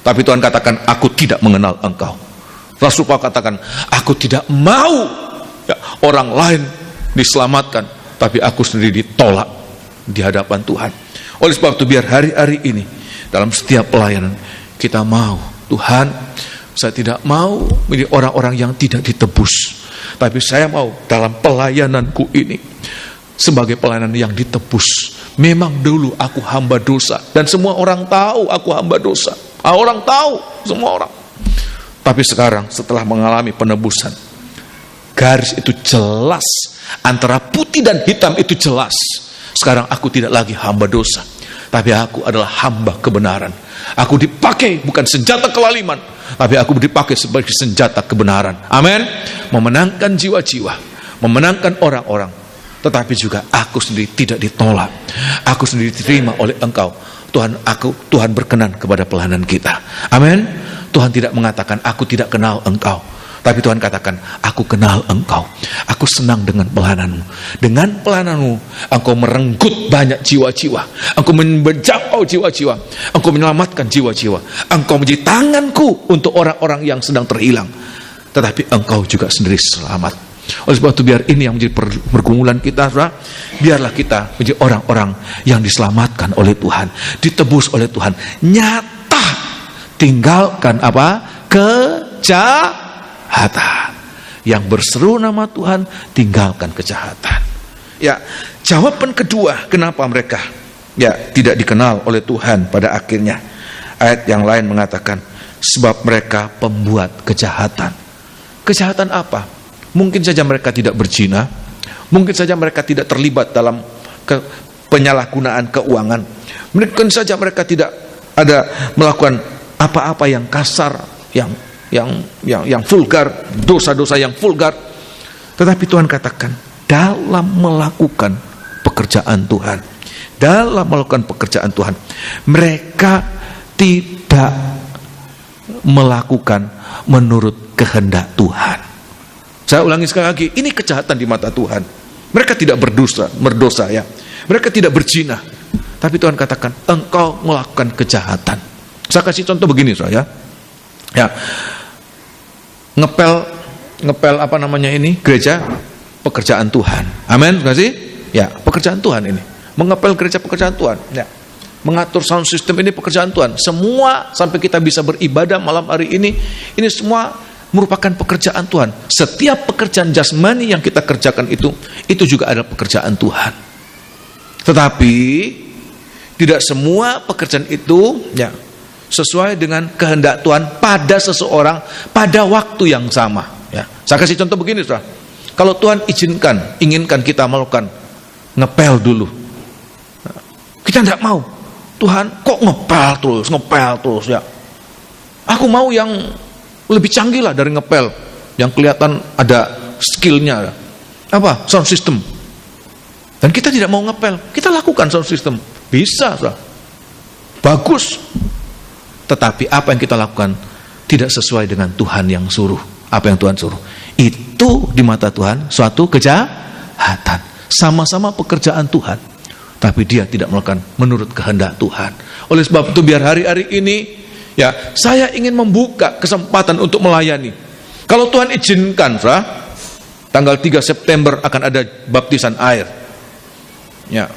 tapi Tuhan katakan, aku tidak mengenal engkau. Rasul Paulus katakan, aku tidak mau, ya, orang lain diselamatkan, tapi aku sendiri ditolak di hadapan Tuhan. Oleh sebab itu biar hari-hari ini dalam setiap pelayanan kita mau, Tuhan, saya tidak mau menjadi orang-orang yang tidak ditebus, tapi saya mau dalam pelayananku ini sebagai pelayanan yang ditebus. Memang dulu aku hamba dosa, dan semua orang tahu aku hamba dosa. Orang tahu, semua orang. Tapi sekarang setelah mengalami penebusan, garis itu jelas, antara putih dan hitam itu jelas. Sekarang aku tidak lagi hamba dosa, tapi aku adalah hamba kebenaran. Aku dipakai bukan senjata kelaliman, tapi aku dipakai sebagai senjata kebenaran. Amin. Memenangkan jiwa-jiwa, memenangkan orang-orang, tetapi juga aku sendiri tidak ditolak. Aku sendiri diterima oleh Engkau. Tuhan berkenan kepada pelayanan kita. Amin. Tuhan tidak mengatakan aku tidak kenal Engkau, tapi Tuhan katakan aku kenal Engkau. Aku senang dengan pelayananmu. Dengan pelayananmu Engkau merenggut banyak jiwa-jiwa, Engkau menjangkau jiwa-jiwa, Engkau menyelamatkan jiwa-jiwa, Engkau menjadi tanganku untuk orang-orang yang sedang terhilang, tetapi Engkau juga sendiri selamat. Oleh sebab itu biar ini yang menjadi pergumulan kita, saudara. Biarlah kita menjadi orang-orang yang diselamatkan oleh Tuhan, ditebus oleh Tuhan. Nyata, tinggalkan apa? Kejahatan. Yang berseru nama Tuhan, tinggalkan kejahatan. Ya, jawaban kedua kenapa mereka tidak dikenal oleh Tuhan pada akhirnya. Ayat yang lain mengatakan sebab mereka pembuat kejahatan. Kejahatan apa? Mungkin saja mereka tidak berzina, mungkin saja mereka tidak terlibat dalam penyalahgunaan keuangan, mungkin saja mereka tidak ada melakukan apa-apa yang kasar, yang vulgar, dosa-dosa yang vulgar. Tetapi Tuhan katakan, dalam melakukan pekerjaan Tuhan, dalam melakukan pekerjaan Tuhan, mereka tidak melakukan menurut kehendak Tuhan. Saya ulangi sekali lagi, ini kejahatan di mata Tuhan. Mereka tidak berdosa ya. Mereka tidak berzina. Tapi Tuhan katakan, engkau melakukan kejahatan. Saya kasih contoh begini, saudara. Ya. Ngepel apa namanya ini? Gereja, pekerjaan Tuhan. Amin, enggak sih? Ya, pekerjaan Tuhan ini. Mengepel gereja, pekerjaan Tuhan. Ya. Mengatur sound system ini pekerjaan Tuhan. Semua sampai kita bisa beribadah malam hari ini semua merupakan pekerjaan Tuhan. Setiap pekerjaan jasmani yang kita kerjakan itu juga adalah pekerjaan Tuhan. Tetapi tidak semua pekerjaan itu sesuai dengan kehendak Tuhan pada seseorang pada waktu yang sama. Ya. Saya kasih contoh begini, saudara. Kalau Tuhan inginkan kita melakukan ngepel dulu, kita tidak mau. Tuhan kok ngepel terus ya. Aku mau yang lebih canggih lah dari ngepel, yang kelihatan ada skillnya. Apa? Sound system. Dan kita tidak mau ngepel, kita lakukan sound system. Bisa, saudara. Bagus. Tetapi apa yang kita lakukan tidak sesuai dengan Tuhan yang suruh. Apa yang Tuhan suruh, itu di mata Tuhan suatu kejahatan. Sama-sama pekerjaan Tuhan, tapi dia tidak melakukan menurut kehendak Tuhan. Oleh sebab itu biar hari-hari ini saya ingin membuka kesempatan untuk melayani. Kalau Tuhan izinkan, saudara, tanggal 3 September akan ada baptisan air. Ya,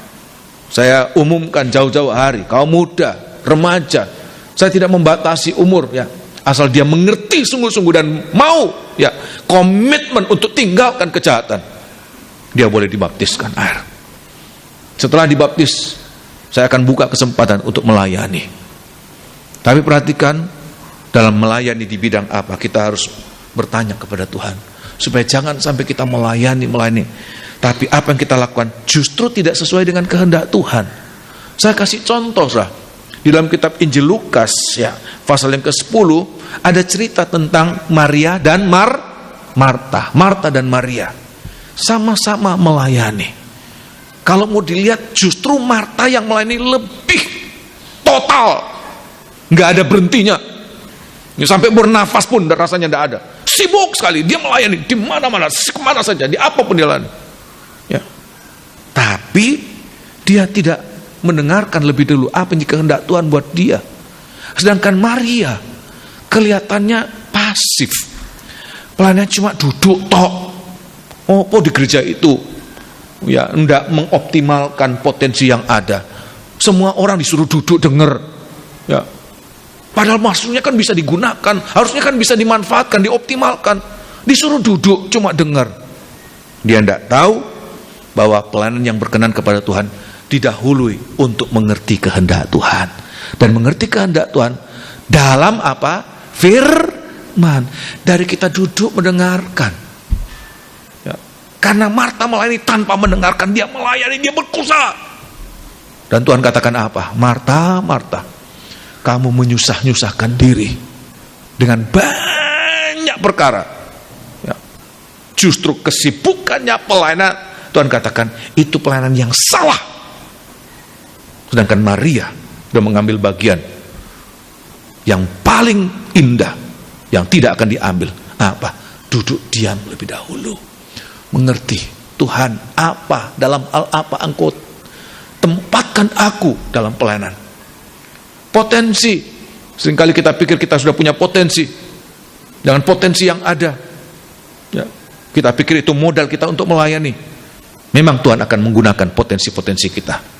saya umumkan jauh-jauh hari, kaum muda, remaja. Saya tidak membatasi umur. Ya, asal dia mengerti sungguh-sungguh dan mau ya komitmen untuk tinggalkan kejahatan, dia boleh dibaptiskan air. Setelah dibaptis, saya akan buka kesempatan untuk melayani. Tapi perhatikan, dalam melayani di bidang apa, kita harus bertanya kepada Tuhan, supaya jangan sampai kita melayani, tapi apa yang kita lakukan justru tidak sesuai dengan kehendak Tuhan. Saya kasih contoh, di dalam kitab Injil Lukas ya, pasal yang ke-10 ada cerita tentang Maria dan Marta dan Maria sama-sama melayani. Kalau mau dilihat, justru Marta yang melayani lebih total, nggak ada berhentinya. Sampai bernafas pun rasanya nggak ada. Sibuk sekali, dia melayani di mana-mana, kemana saja, di apapun dia layani. Ya. Tapi dia tidak mendengarkan lebih dulu apa yang kehendak Tuhan buat dia. Sedangkan Maria kelihatannya pasif. Pelayannya cuma duduk tok. Oh, di gereja itu ya enggak mengoptimalkan potensi yang ada. Semua orang disuruh duduk denger. Ya. Padahal maksudnya kan bisa digunakan, harusnya kan bisa dimanfaatkan, dioptimalkan. Disuruh duduk cuma dengar. Dia enggak tahu bahwa pelayanan yang berkenan kepada Tuhan didahului untuk mengerti kehendak Tuhan. Dan mengerti kehendak Tuhan dalam apa? Firman. Dari kita duduk mendengarkan. Ya. Karena Marta melayani tanpa mendengarkan, dia melayani, dia berkuasa. Dan Tuhan katakan apa? Marta, Marta, kamu menyusah-nyusahkan diri dengan banyak perkara. Ya. Justru kesibukannya pelayanan, Tuhan katakan itu pelayanan yang salah. Sedangkan Maria sudah mengambil bagian yang paling indah, yang tidak akan diambil. Apa? Duduk diam lebih dahulu. Mengerti, Tuhan, apa dalam hal apa Engkau tempatkan aku dalam pelayanan. Potensi, seringkali kita pikir kita sudah punya potensi, dengan potensi yang ada ya, kita pikir itu modal kita untuk melayani. Memang Tuhan akan menggunakan potensi-potensi kita.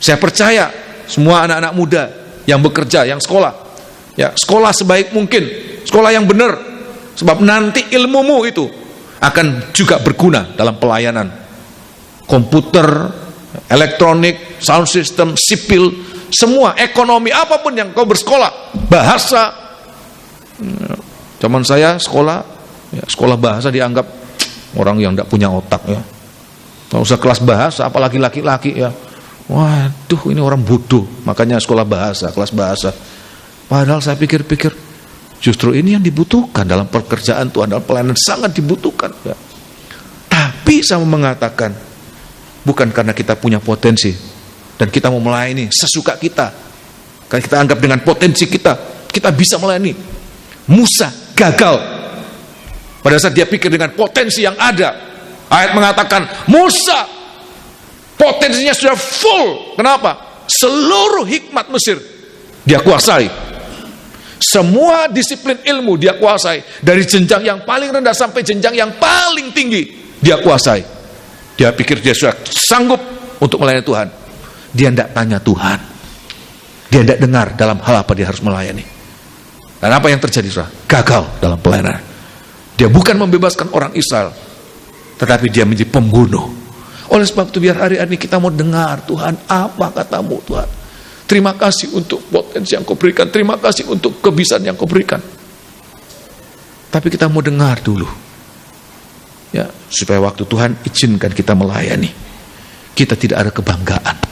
Saya percaya semua anak-anak muda yang bekerja, yang sekolah, ya sekolah sebaik mungkin, sekolah yang benar, sebab nanti ilmumu itu akan juga berguna dalam pelayanan. Komputer, elektronik, sound system, sipil, semua ekonomi, apapun yang kau bersekolah, bahasa. Zaman saya sekolah, ya, sekolah bahasa dianggap orang yang tidak punya otak ya. Nggak usah kelas bahasa, apalagi laki-laki ya. Waduh, ini orang bodoh, makanya sekolah bahasa, kelas bahasa. Padahal saya pikir-pikir, justru ini yang dibutuhkan dalam pekerjaan Tuhan, dalam pelayanan sangat dibutuhkan. Ya. Tapi saya mengatakan, bukan karena kita punya potensi dan kita mau melayani sesuka kita, karena kita anggap dengan potensi kita bisa melayani. Musa gagal pada saat dia pikir dengan potensi yang ada. Ayat mengatakan Musa potensinya sudah full. Kenapa? Seluruh hikmat Mesir dia kuasai. Semua disiplin ilmu dia kuasai. Dari jenjang yang paling rendah sampai jenjang yang paling tinggi dia kuasai. Dia pikir dia sudah sanggup untuk melayani Tuhan. Dia tidak tanya Tuhan. Dia tidak dengar dalam hal apa dia harus melayani. Dan apa yang terjadi, saudara? Gagal dalam pelayanan. Dia bukan membebaskan orang Israel, tetapi dia menjadi pembunuh. Oleh sebab itu biar hari-hari kita mau dengar, Tuhan, apa katamu Tuhan. Terima kasih untuk potensi yang kau berikan. Terima kasih untuk kebiasaan yang kau berikan. Tapi kita mau dengar dulu. Ya, supaya waktu Tuhan izinkan kita melayani, kita tidak ada kebanggaan.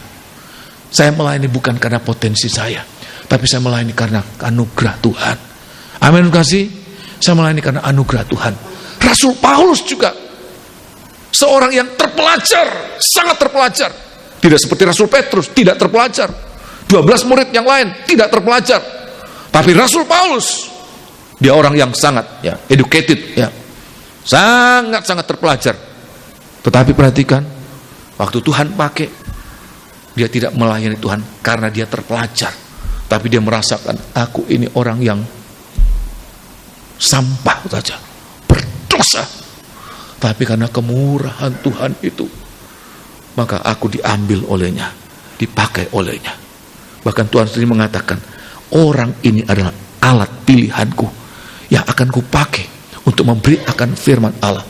Saya melayani bukan karena potensi saya, tapi saya melayani karena anugerah Tuhan. Amin, kasih. Saya melayani karena anugerah Tuhan. Rasul Paulus juga seorang yang terpelajar, sangat terpelajar. Tidak seperti Rasul Petrus, tidak terpelajar. 12 murid yang lain tidak terpelajar. Tapi Rasul Paulus, dia orang yang sangat ya, educated ya. Sangat-sangat terpelajar. Tetapi perhatikan, waktu Tuhan pakai, dia tidak melayani Tuhan karena dia terpelajar. Tapi dia merasakan, aku ini orang yang sampah saja, berdosa. Tapi karena kemurahan Tuhan itu, maka aku diambil olehnya, dipakai olehnya. Bahkan Tuhan sendiri mengatakan, orang ini adalah alat pilihanku yang akan kupakai untuk memberitakan firman Allah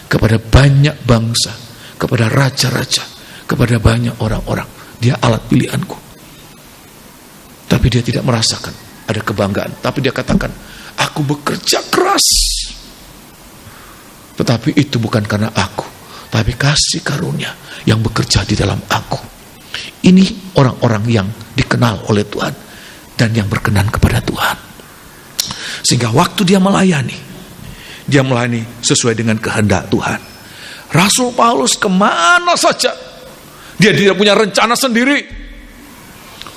kepada banyak bangsa, kepada raja-raja, kepada banyak orang-orang. Dia alat pilihanku. Tapi dia tidak merasakan ada kebanggaan. Tapi dia katakan, aku bekerja keras. Tetapi itu bukan karena aku, tapi kasih karunia yang bekerja di dalam aku. Ini orang-orang yang dikenal oleh Tuhan dan yang berkenan kepada Tuhan. Sehingga waktu dia melayani sesuai dengan kehendak Tuhan. Rasul Paulus kemana saja, dia tidak punya rencana sendiri.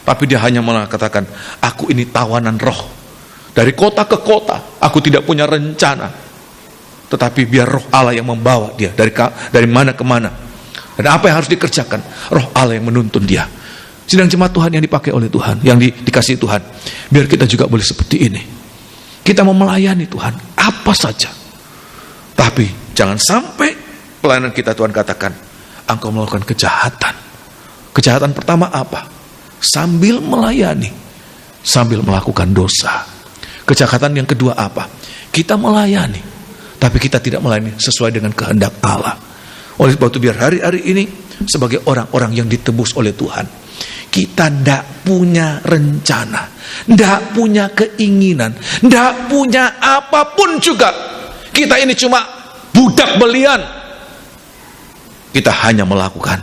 Tapi dia hanya mengatakan, aku ini tawanan roh. Dari kota ke kota, aku tidak punya rencana. Tetapi biar roh Allah yang membawa dia dari mana ke mana. Dan apa yang harus dikerjakan, roh Allah yang menuntun dia. Sidang jemaat Tuhan yang dipakai oleh Tuhan, yang dikasihi Tuhan, biar kita juga boleh seperti ini. Kita mau melayani Tuhan, apa saja. Tapi jangan sampai pelayanan kita Tuhan katakan, engkau melakukan kejahatan. Kejahatan pertama apa? Sambil melayani, sambil melakukan dosa. Kejahatan yang kedua apa? Kita melayani, tapi kita tidak melayani sesuai dengan kehendak Allah. Oleh sebab itu biar hari-hari ini sebagai orang-orang yang ditebus oleh Tuhan, kita tidak punya rencana, tidak punya keinginan, tidak punya apapun juga. Kita ini cuma budak belian. Kita hanya melakukan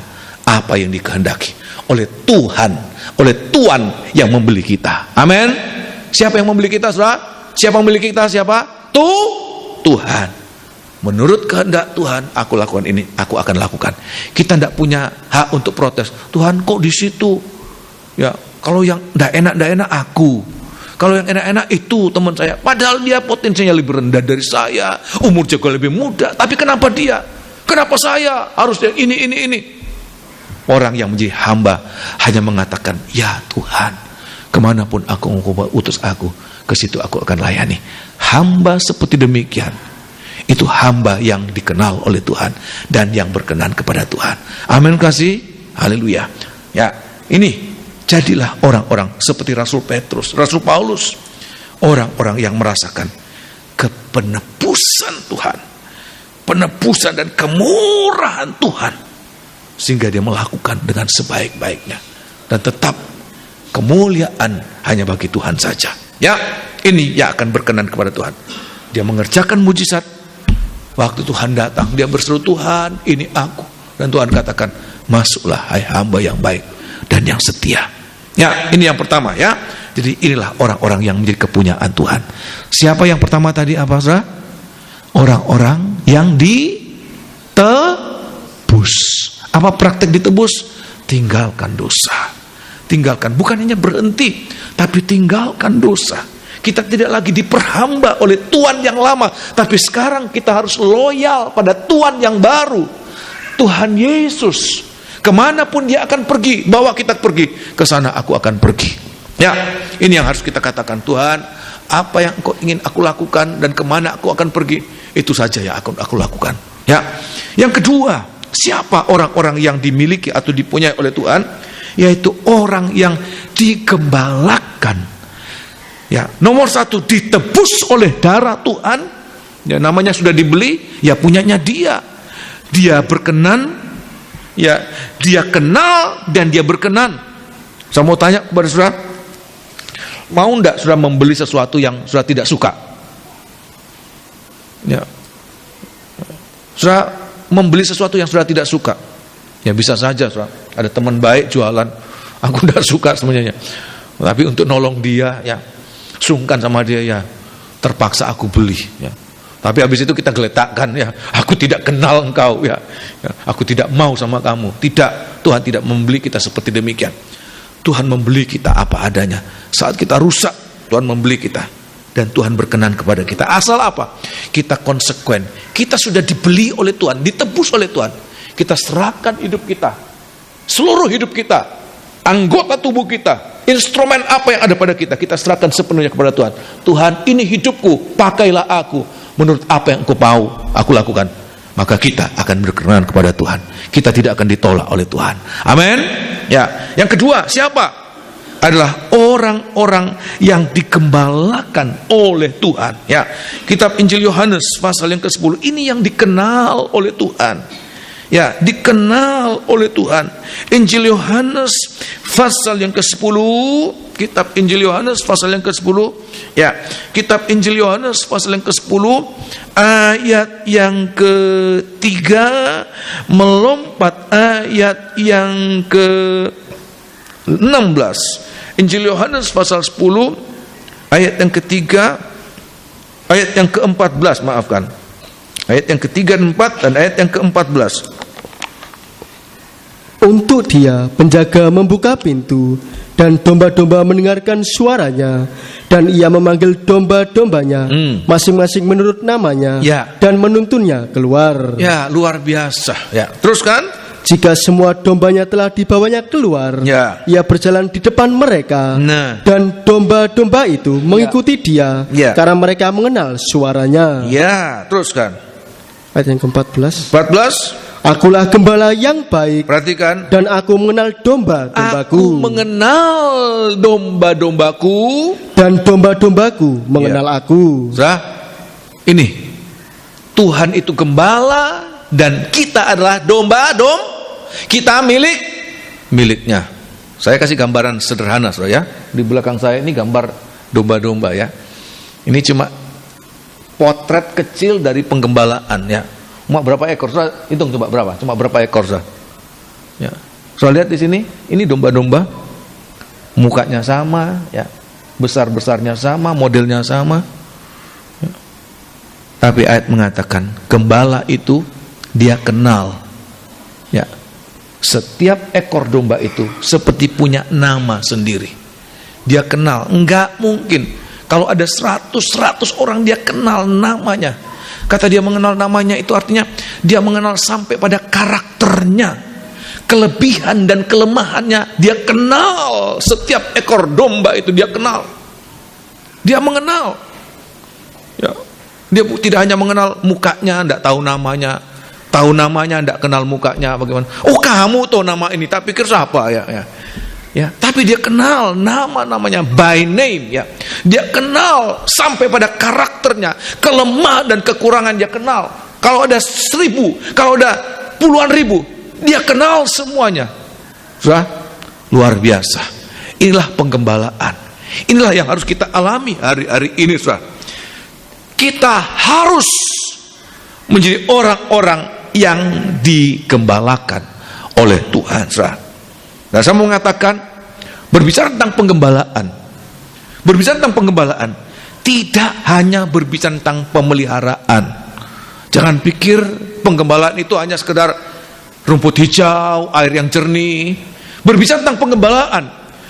apa yang dikehendaki oleh Tuhan, oleh Tuhan yang membeli kita. Amin. Siapa yang membeli kita, saudara? Siapa yang membeli kita? Siapa? Tuhan. Menurut kehendak Tuhan, aku lakukan ini, aku akan lakukan. Kita tidak punya hak untuk protes. Tuhan kok di situ? Ya, kalau yang tidak enak aku. Kalau yang enak-enak itu teman saya. Padahal dia potensinya lebih rendah dari saya, umur juga lebih muda. Tapi kenapa dia? Kenapa saya harus yang ini? Orang yang menjadi hamba hanya mengatakan, ya Tuhan, kemanapun aku utus aku, ke situ aku akan layani. Hamba seperti demikian, itu hamba yang dikenal oleh Tuhan dan yang berkenan kepada Tuhan. Amin kasih, haleluya. Ya, ini jadilah orang-orang seperti Rasul Petrus, Rasul Paulus, orang-orang yang merasakan kepenebusan Tuhan, penebusan dan kemurahan Tuhan, sehingga dia melakukan dengan sebaik-baiknya dan tetap kemuliaan hanya bagi Tuhan saja. Ya, ini yang akan berkenan kepada Tuhan. Dia mengerjakan mujizat. Waktu Tuhan datang, dia berseru, Tuhan, ini aku. Dan Tuhan katakan, masuklah hai hamba yang baik dan yang setia. Ya, ini yang pertama ya. Jadi inilah orang-orang yang menjadi kepunyaan Tuhan. Siapa yang pertama tadi apa, saudara? Orang-orang yang ditebus. Apa praktek ditebus? Tinggalkan dosa. Tinggalkan, bukan hanya berhenti, tapi tinggalkan dosa. Kita tidak lagi diperhamba oleh Tuhan yang lama, tapi sekarang kita harus loyal pada Tuhan yang baru, Tuhan Yesus. Kemanapun dia akan pergi, bawa kita pergi, ke sana aku akan pergi. Ya, ini yang harus kita katakan, Tuhan, apa yang Engkau ingin aku lakukan dan kemana aku akan pergi, itu saja yang akan aku lakukan. Ya, yang kedua, siapa orang-orang yang dimiliki atau dipunyai oleh Tuhan? Yaitu orang yang digembalakan. Ya, nomor satu, ditebus oleh darah Tuhan. Ya, namanya sudah dibeli, ya punyanya dia. Dia berkenan, ya dia kenal dan dia berkenan. Saya mau tanya kepada saudara, mau enggak saudara membeli sesuatu yang saudara tidak suka? Ya, saudara membeli sesuatu yang saudara tidak suka. Ya bisa saja, saudara. Ada teman baik jualan, aku tidak suka sebenarnya. Tapi untuk nolong dia, ya sungkan sama dia, ya terpaksa aku beli. Ya. Tapi habis itu kita geletakkan, ya aku tidak kenal engkau, ya aku tidak mau sama kamu. Tidak, Tuhan tidak membeli kita seperti demikian. Tuhan membeli kita apa adanya. Saat kita rusak, Tuhan membeli kita. Dan Tuhan berkenan kepada kita. Asal apa? Kita konsekuen. Kita sudah dibeli oleh Tuhan, ditebus oleh Tuhan. Kita serahkan hidup kita, seluruh hidup kita, anggota tubuh kita, instrumen apa yang ada pada kita, kita serahkan sepenuhnya kepada Tuhan. Tuhan, ini hidupku, pakailah aku menurut apa yang Engkau mau aku lakukan. Maka kita akan berkenan kepada Tuhan. Kita tidak akan ditolak oleh Tuhan. Amin. Ya, yang kedua, siapa? adalah orang-orang yang digembalakan oleh Tuhan. Ya, kitab Injil Yohanes pasal yang ke-10 ini yang dikenal oleh Tuhan. Ya, dikenal oleh Tuhan. Injil Yohanes pasal yang ke-10, kitab Injil Yohanes pasal yang ke-10. Ya, kitab Injil Yohanes pasal yang ke-10 ayat yang ke-3 melompat ayat yang ke-16. Injil Yohanes pasal 10 ayat yang ketiga, ayat yang ke-14, maafkan. Ayat yang ketiga dan 4 dan ayat yang ke-14. Untuk dia penjaga membuka pintu, dan domba-domba mendengarkan suaranya, dan ia memanggil domba-dombanya masing-masing menurut namanya, Ya. dan menuntunnya keluar. Ya, luar biasa. Ya, teruskan. Jika semua dombanya telah dibawanya keluar, Ya. ia berjalan di depan mereka, Nah. dan domba-domba itu mengikuti dia, Ya. karena mereka mengenal suaranya. Ya, teruskan. Ayat yang ke-14. 14. Akulah gembala yang baik, Perhatikan. dan aku mengenal domba-dombaku, Aku mengenal domba-dombaku. dan domba-dombaku mengenal aku. Sudah? Ini Tuhan itu gembala dan kita adalah kita miliknya. Saya kasih gambaran sederhana, Saudara, ya. Di belakang saya ini gambar domba-domba, ya. Ini cuma potret kecil dari penggembalaan, ya. Cuma berapa ekor? Saudara hitung coba berapa? Cuma berapa ekor, Saudara? Ya. Saudara lihat di sini, ini domba-domba. Mukanya sama, ya. Besar-besarnya sama, modelnya sama. Ya. Tapi ayat mengatakan, gembala itu dia kenal. Ya. Setiap ekor domba itu seperti punya nama sendiri. Dia kenal. Enggak mungkin kalau ada 100 orang dia kenal namanya. Kata dia mengenal namanya itu artinya dia mengenal sampai pada karakternya, kelebihan dan kelemahannya. Dia kenal setiap ekor domba itu, dia kenal. Dia mengenal. Ya. Dia tidak hanya mengenal mukanya, tidak tahu namanya. Tahu namanya, tidak kenal mukanya bagaimana. Oh, kamu tahu nama ini, tak pikir siapa, ya. Ya, tapi dia kenal nama-namanya by name, ya. Dia kenal sampai pada karakternya, kelemahan dan kekurangan dia kenal. Kalau ada 1000, kalau ada puluhan ribu, dia kenal semuanya. Sudah? Luar biasa. Inilah penggembalaan. Inilah yang harus kita alami hari-hari ini, Saudara. Kita harus menjadi orang-orang yang digembalakan oleh Tuhan, Saudara. Nah, saya mau mengatakan, berbicara tentang penggembalaan, tidak hanya berbicara tentang pemeliharaan. Jangan pikir penggembalaan itu hanya sekedar rumput hijau, air yang jernih. Berbicara tentang penggembalaan,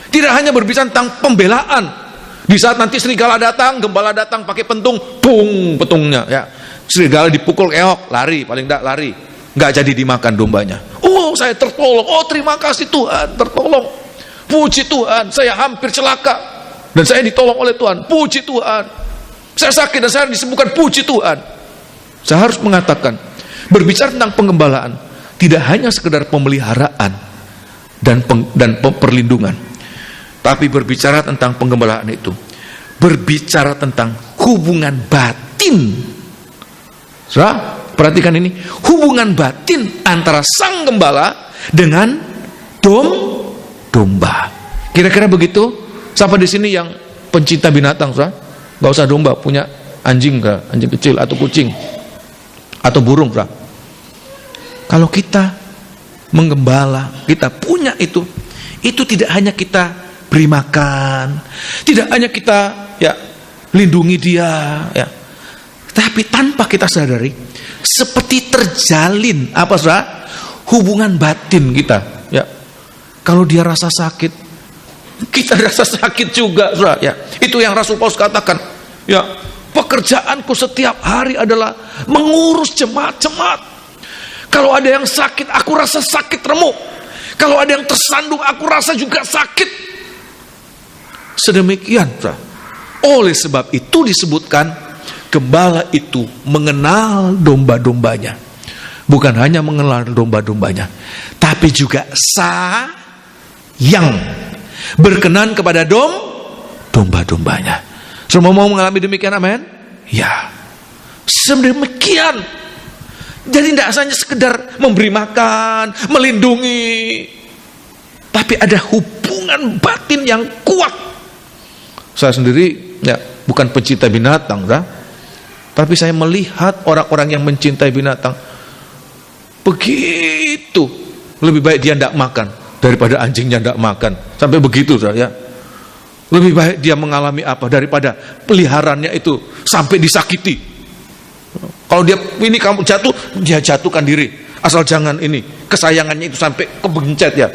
tidak hanya berbicara tentang pembelaan. Di saat nanti serigala datang, gembala datang pakai pentung, pung petungnya, ya. Serigala dipukul keok, lari, paling tidak lari. Nggak jadi dimakan dombanya. Oh, saya tertolong. Oh, terima kasih Tuhan, tertolong. Puji Tuhan, saya hampir celaka dan saya ditolong oleh Tuhan. Puji Tuhan. Saya sakit dan saya disembuhkan. Puji Tuhan. Saya harus mengatakan, berbicara tentang penggembalaan tidak hanya sekedar pemeliharaan dan perlindungan, tapi berbicara tentang penggembalaan itu berbicara tentang hubungan batin. Saudara, perhatikan ini, hubungan batin antara sang gembala dengan domba. Kira-kira begitu. Siapa di sini yang pencinta binatang, Saudara? Gak usah domba, punya anjing kecil atau kucing atau burung, Saudara. Kalau kita menggembala, kita punya itu tidak hanya kita beri makan, tidak hanya kita lindungi dia, ya. Tapi tanpa kita sadari, seperti terjalin Saudara? Hubungan batin kita, ya. Kalau dia rasa sakit, kita rasa sakit juga, Saudara, ya. Itu yang Rasul Paulus katakan, ya. Pekerjaanku setiap hari adalah mengurus jemaat-jemaat. Kalau ada yang sakit, aku rasa sakit remuk. Kalau ada yang tersandung, aku rasa juga sakit. Sedemikian, Saudara. Oleh sebab itu disebutkan, gembala itu mengenal domba-dombanya. Bukan hanya mengenal domba-dombanya, tapi juga sayang berkenan kepada domba-dombanya. Semua mau mengalami demikian, amin? Ya, sedemikian. Jadi tidak hanya sekedar memberi makan, melindungi, tapi ada hubungan batin yang kuat. Saya sendiri ya bukan pencinta binatang, tapi saya melihat orang-orang yang mencintai binatang begitu. Lebih baik dia tidak makan daripada anjingnya tidak makan. Sampai begitu, ya. Lebih baik dia mengalami apa daripada peliharaannya itu sampai disakiti. Kalau dia ini kamu jatuh, dia jatuhkan diri. Asal jangan ini kesayangannya itu sampai kebencet, ya.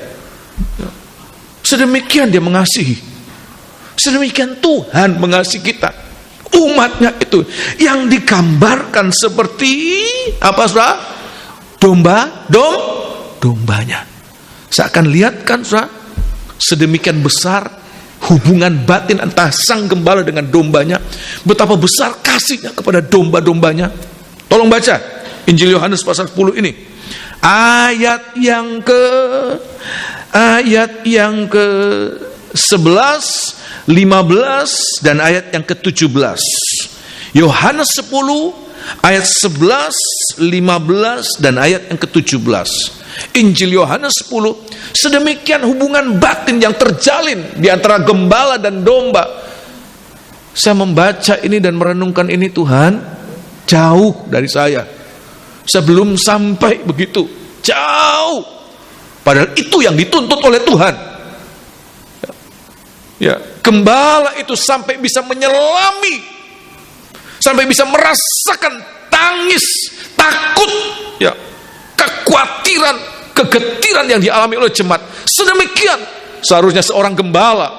Sedemikian dia mengasihi. Sedemikian Tuhan mengasihi kita. Umatnya itu yang digambarkan seperti apa, saudara? Dombanya. Saya akan lihatkan, saudara, sedemikian besar hubungan batin antara sang gembala dengan dombanya, betapa besar kasihnya kepada domba-dombanya. Tolong baca Injil Yohanes pasal 10 ini. Ayat yang ke 11, 15 dan ayat yang ke-17. Yohanes 10 ayat 11, 15 dan ayat yang ke-17. Injil Yohanes 10, sedemikian hubungan batin yang terjalin di antara gembala dan domba. Saya membaca ini dan merenungkan ini, Tuhan, jauh dari saya. Sebelum sampai begitu, jauh. Padahal itu yang dituntut oleh Tuhan. Ya, gembala itu sampai bisa menyelami, sampai bisa merasakan tangis, takut, ya, kekhawatiran, kegetiran yang dialami oleh jemaat. Sedemikian seharusnya seorang gembala.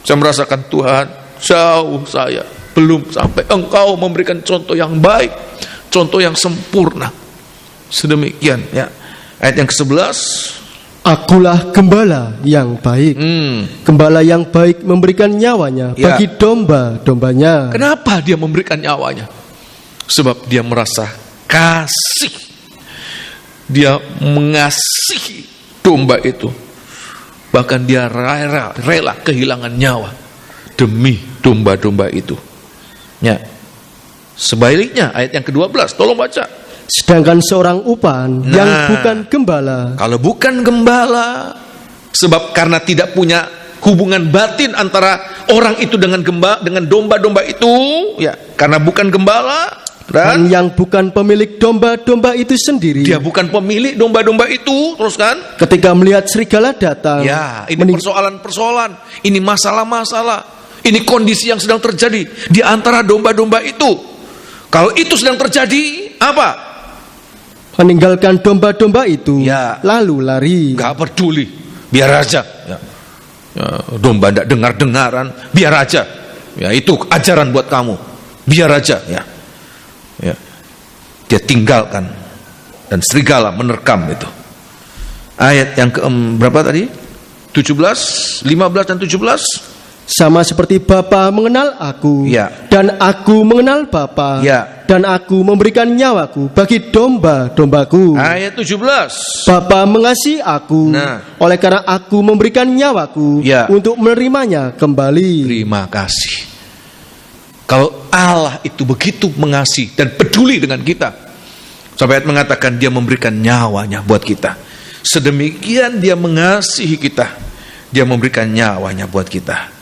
Saya merasakan, Tuhan, jauh saya, belum sampai Engkau memberikan contoh yang baik, contoh yang sempurna. Sedemikian, ya. Ayat yang ke-11, Akulah gembala yang baik. Gembala yang baik memberikan nyawanya bagi domba-dombanya. Kenapa dia memberikan nyawanya? Sebab dia merasa kasih. Dia mengasihi domba itu. Bahkan dia rela kehilangan nyawa demi domba-domba itu. Ya. Sebaliknya ayat yang ke-12, tolong baca. Sedangkan seorang upan yang bukan gembala, kalau bukan gembala, sebab karena tidak punya hubungan batin antara orang itu dengan domba-domba itu, ya, karena bukan gembala, dan yang bukan pemilik domba-domba itu sendiri, dia bukan pemilik domba-domba itu, terus kan? Ketika melihat serigala datang, ya, ini persoalan-persoalan, ini masalah-masalah, ini kondisi yang sedang terjadi di antara domba-domba itu. Kalau itu sedang terjadi, apa? Meninggalkan domba-domba itu, ya, lalu lari. Gak peduli, biar aja. Ya. Ya, domba tidak dengar-dengaran, biar aja. Ya, itu ajaran buat kamu, biar aja. Ya. Ya. Dia tinggalkan, dan serigala menerkam itu. Ayat yang berapa tadi? 17, 15 dan 17. Sama seperti Bapa mengenal aku, ya, dan aku mengenal Bapa, ya, dan aku memberikan nyawaku bagi domba-dombaku. Ayat 17. Bapa mengasihi aku, oleh karena aku memberikan nyawaku, ya, untuk menerimanya kembali. Terima kasih. Kalau Allah itu begitu mengasihi dan peduli dengan kita, sampai ayat mengatakan dia memberikan nyawanya buat kita. Sedemikian dia mengasihi kita, dia memberikan nyawanya buat kita.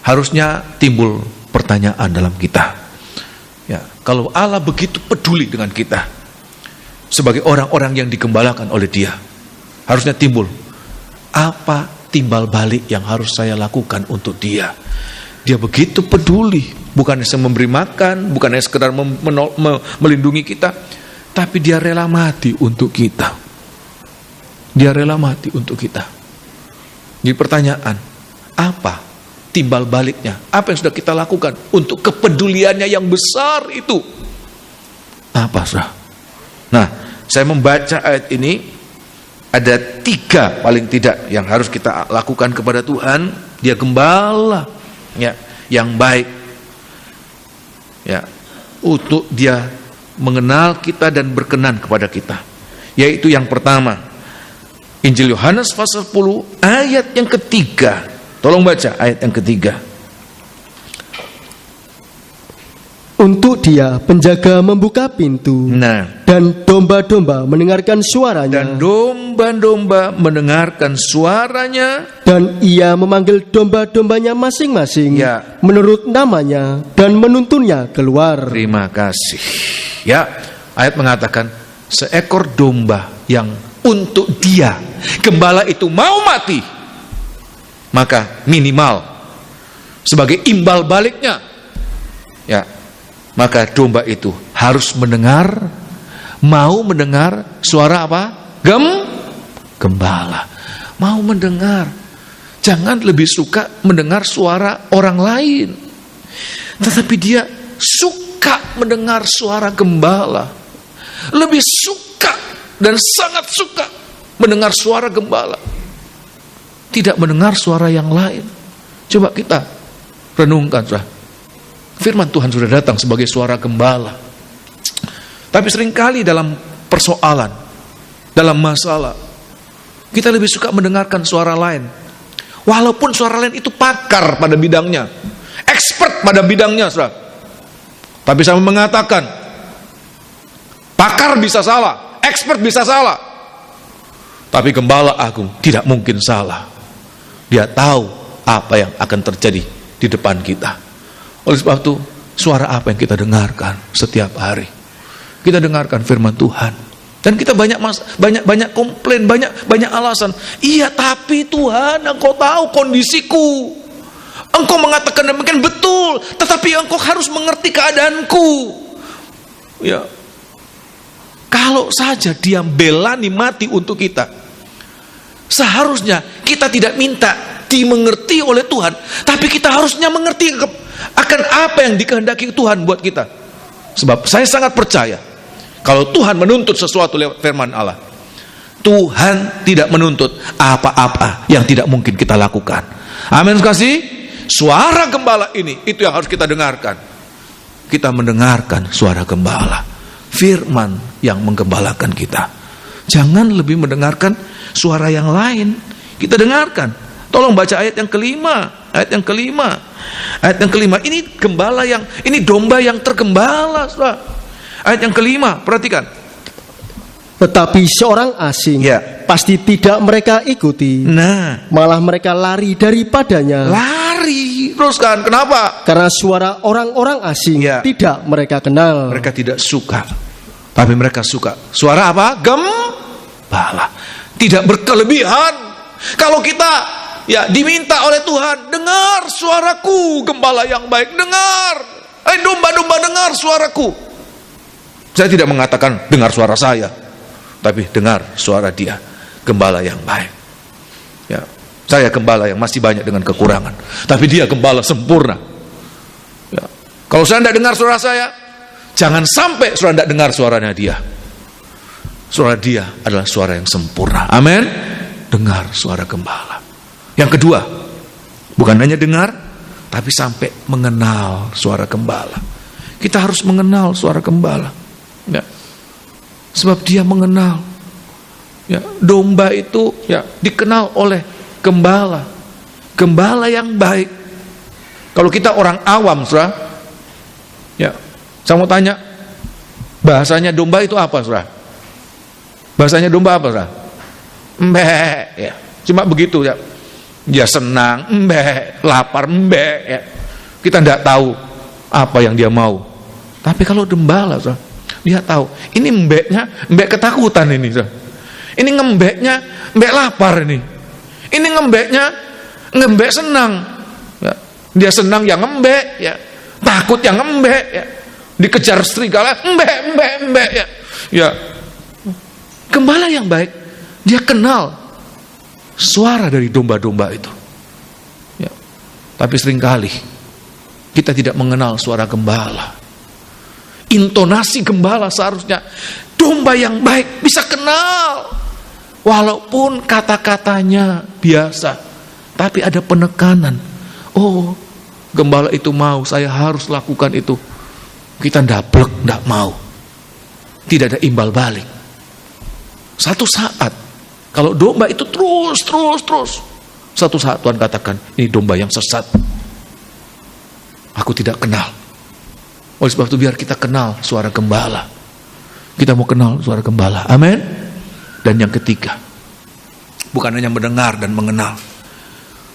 Harusnya timbul pertanyaan dalam kita. Ya, kalau Allah begitu peduli dengan kita sebagai orang-orang yang digembalakan oleh Dia, harusnya timbul, apa timbal balik yang harus saya lakukan untuk Dia? Dia begitu peduli, bukan hanya memberi makan, bukan hanya sekedar melindungi kita, tapi Dia rela mati untuk kita. Dia rela mati untuk kita. Jadi pertanyaan, apa timbal baliknya? Apa yang sudah kita lakukan untuk kepeduliannya yang besar itu? Apa, saudara? Nah, saya membaca ayat ini, ada 3 paling tidak yang harus kita lakukan kepada Tuhan. Dia gembala, ya, yang baik, ya, untuk Dia mengenal kita dan berkenan kepada kita. Yaitu yang pertama, Injil Yohanes pasal 10 ayat yang ketiga. Tolong baca ayat yang ketiga. Untuk Dia penjaga membuka pintu, dan domba-domba mendengarkan suaranya. Dan domba-domba mendengarkan suaranya. Dan Ia memanggil domba-dombanya masing-masing menurut namanya dan menuntunnya keluar. Terima kasih. Ya, ayat mengatakan seekor domba yang untuk Dia gembala itu mau mati, maka minimal sebagai imbal baliknya, maka domba itu harus mau mendengar suara apa? Gembala. Mau mendengar. Jangan lebih suka mendengar suara orang lain, tetapi dia suka mendengar suara gembala. Lebih suka dan sangat suka mendengar suara gembala, tidak mendengar suara yang lain. Coba kita renungkan, saudara. Firman Tuhan sudah datang sebagai suara gembala. Tapi seringkali dalam persoalan, dalam masalah, kita lebih suka mendengarkan suara lain. Walaupun suara lain itu pakar pada bidangnya, expert pada bidangnya, saudara. Tapi saya mengatakan, pakar bisa salah, expert bisa salah, tapi gembala agung tidak mungkin salah. Dia tahu apa yang akan terjadi di depan kita. Oleh sebab itu, suara apa yang kita dengarkan setiap hari? Kita dengarkan firman Tuhan, dan kita banyak komplain, banyak alasan. Iya, tapi Tuhan, Engkau tahu kondisiku. Engkau mengatakan demikian betul, tetapi Engkau harus mengerti keadaanku. Ya, kalau saja Dia belani mati untuk kita, seharusnya kita tidak minta dimengerti oleh Tuhan, tapi kita harusnya mengerti akan apa yang dikehendaki Tuhan buat kita. Sebab saya sangat percaya, kalau Tuhan menuntut sesuatu lewat firman Allah, Tuhan tidak menuntut apa-apa yang tidak mungkin kita lakukan. Amin. Kasih suara gembala ini, itu yang harus kita dengarkan. Kita mendengarkan suara gembala, firman yang menggembalakan kita. Jangan lebih mendengarkan suara yang lain. Kita dengarkan. Tolong baca ayat yang kelima. Ayat yang kelima. Ini gembala ini domba yang tergembala, saudara. Ayat yang kelima, perhatikan. Tetapi seorang asing pasti tidak mereka ikuti. Malah mereka lari daripadanya. Lari. Terus kan, kenapa? Karena suara orang-orang asing tidak mereka kenal. Mereka tidak suka. Tapi mereka suka. Suara apa? Gembala. Tidak berkelebihan. Kalau kita diminta oleh Tuhan, dengar suaraku, gembala yang baik, dengar. Domba-domba, dengar suaraku. Saya tidak mengatakan dengar suara saya, tapi dengar suara Dia, gembala yang baik. Saya gembala yang masih banyak dengan kekurangan, tapi Dia gembala sempurna. Kalau saya tidak dengar suara saya, jangan sampai saudara tidak dengar suaranya Dia. Suara Dia adalah suara yang sempurna. Amin. Dengar suara gembala. Yang kedua, bukan hanya dengar, tapi sampai mengenal suara gembala. Kita harus mengenal suara gembala. Sebab Dia mengenal. Domba itu dikenal oleh gembala. Gembala yang baik. Kalau kita orang awam, saudara, saya mau tanya, bahasanya domba itu apa, saudara? Bahasanya domba apa, saudara? Cuma begitu ya. Dia senang, lapar, Kita tidak tahu apa yang dia mau. Tapi kalau gembala, dia tahu. Ini mbek ketakutan ini. Ini ngembeknya, lapar ini. Ini ngembek senang. Dia senang yang ngembek, takut yang ngembek, dikejar serigala, mbek. Gembala yang baik, dia kenal suara dari domba-domba itu. Tapi seringkali kita tidak mengenal suara gembala. Intonasi gembala seharusnya domba yang baik bisa kenal. Walaupun kata-katanya biasa, tapi ada penekanan. Oh, gembala itu mau, saya harus lakukan itu. Kita ndablek, ndak mau. Tidak ada imbal balik. Satu saat Kalau domba itu terus. Satu saat Tuhan katakan, ini domba yang sesat. Aku tidak kenal. Oleh sebab itu biar kita kenal suara gembala. Kita mau kenal suara gembala. Amin. Dan yang ketiga, bukan hanya mendengar dan mengenal,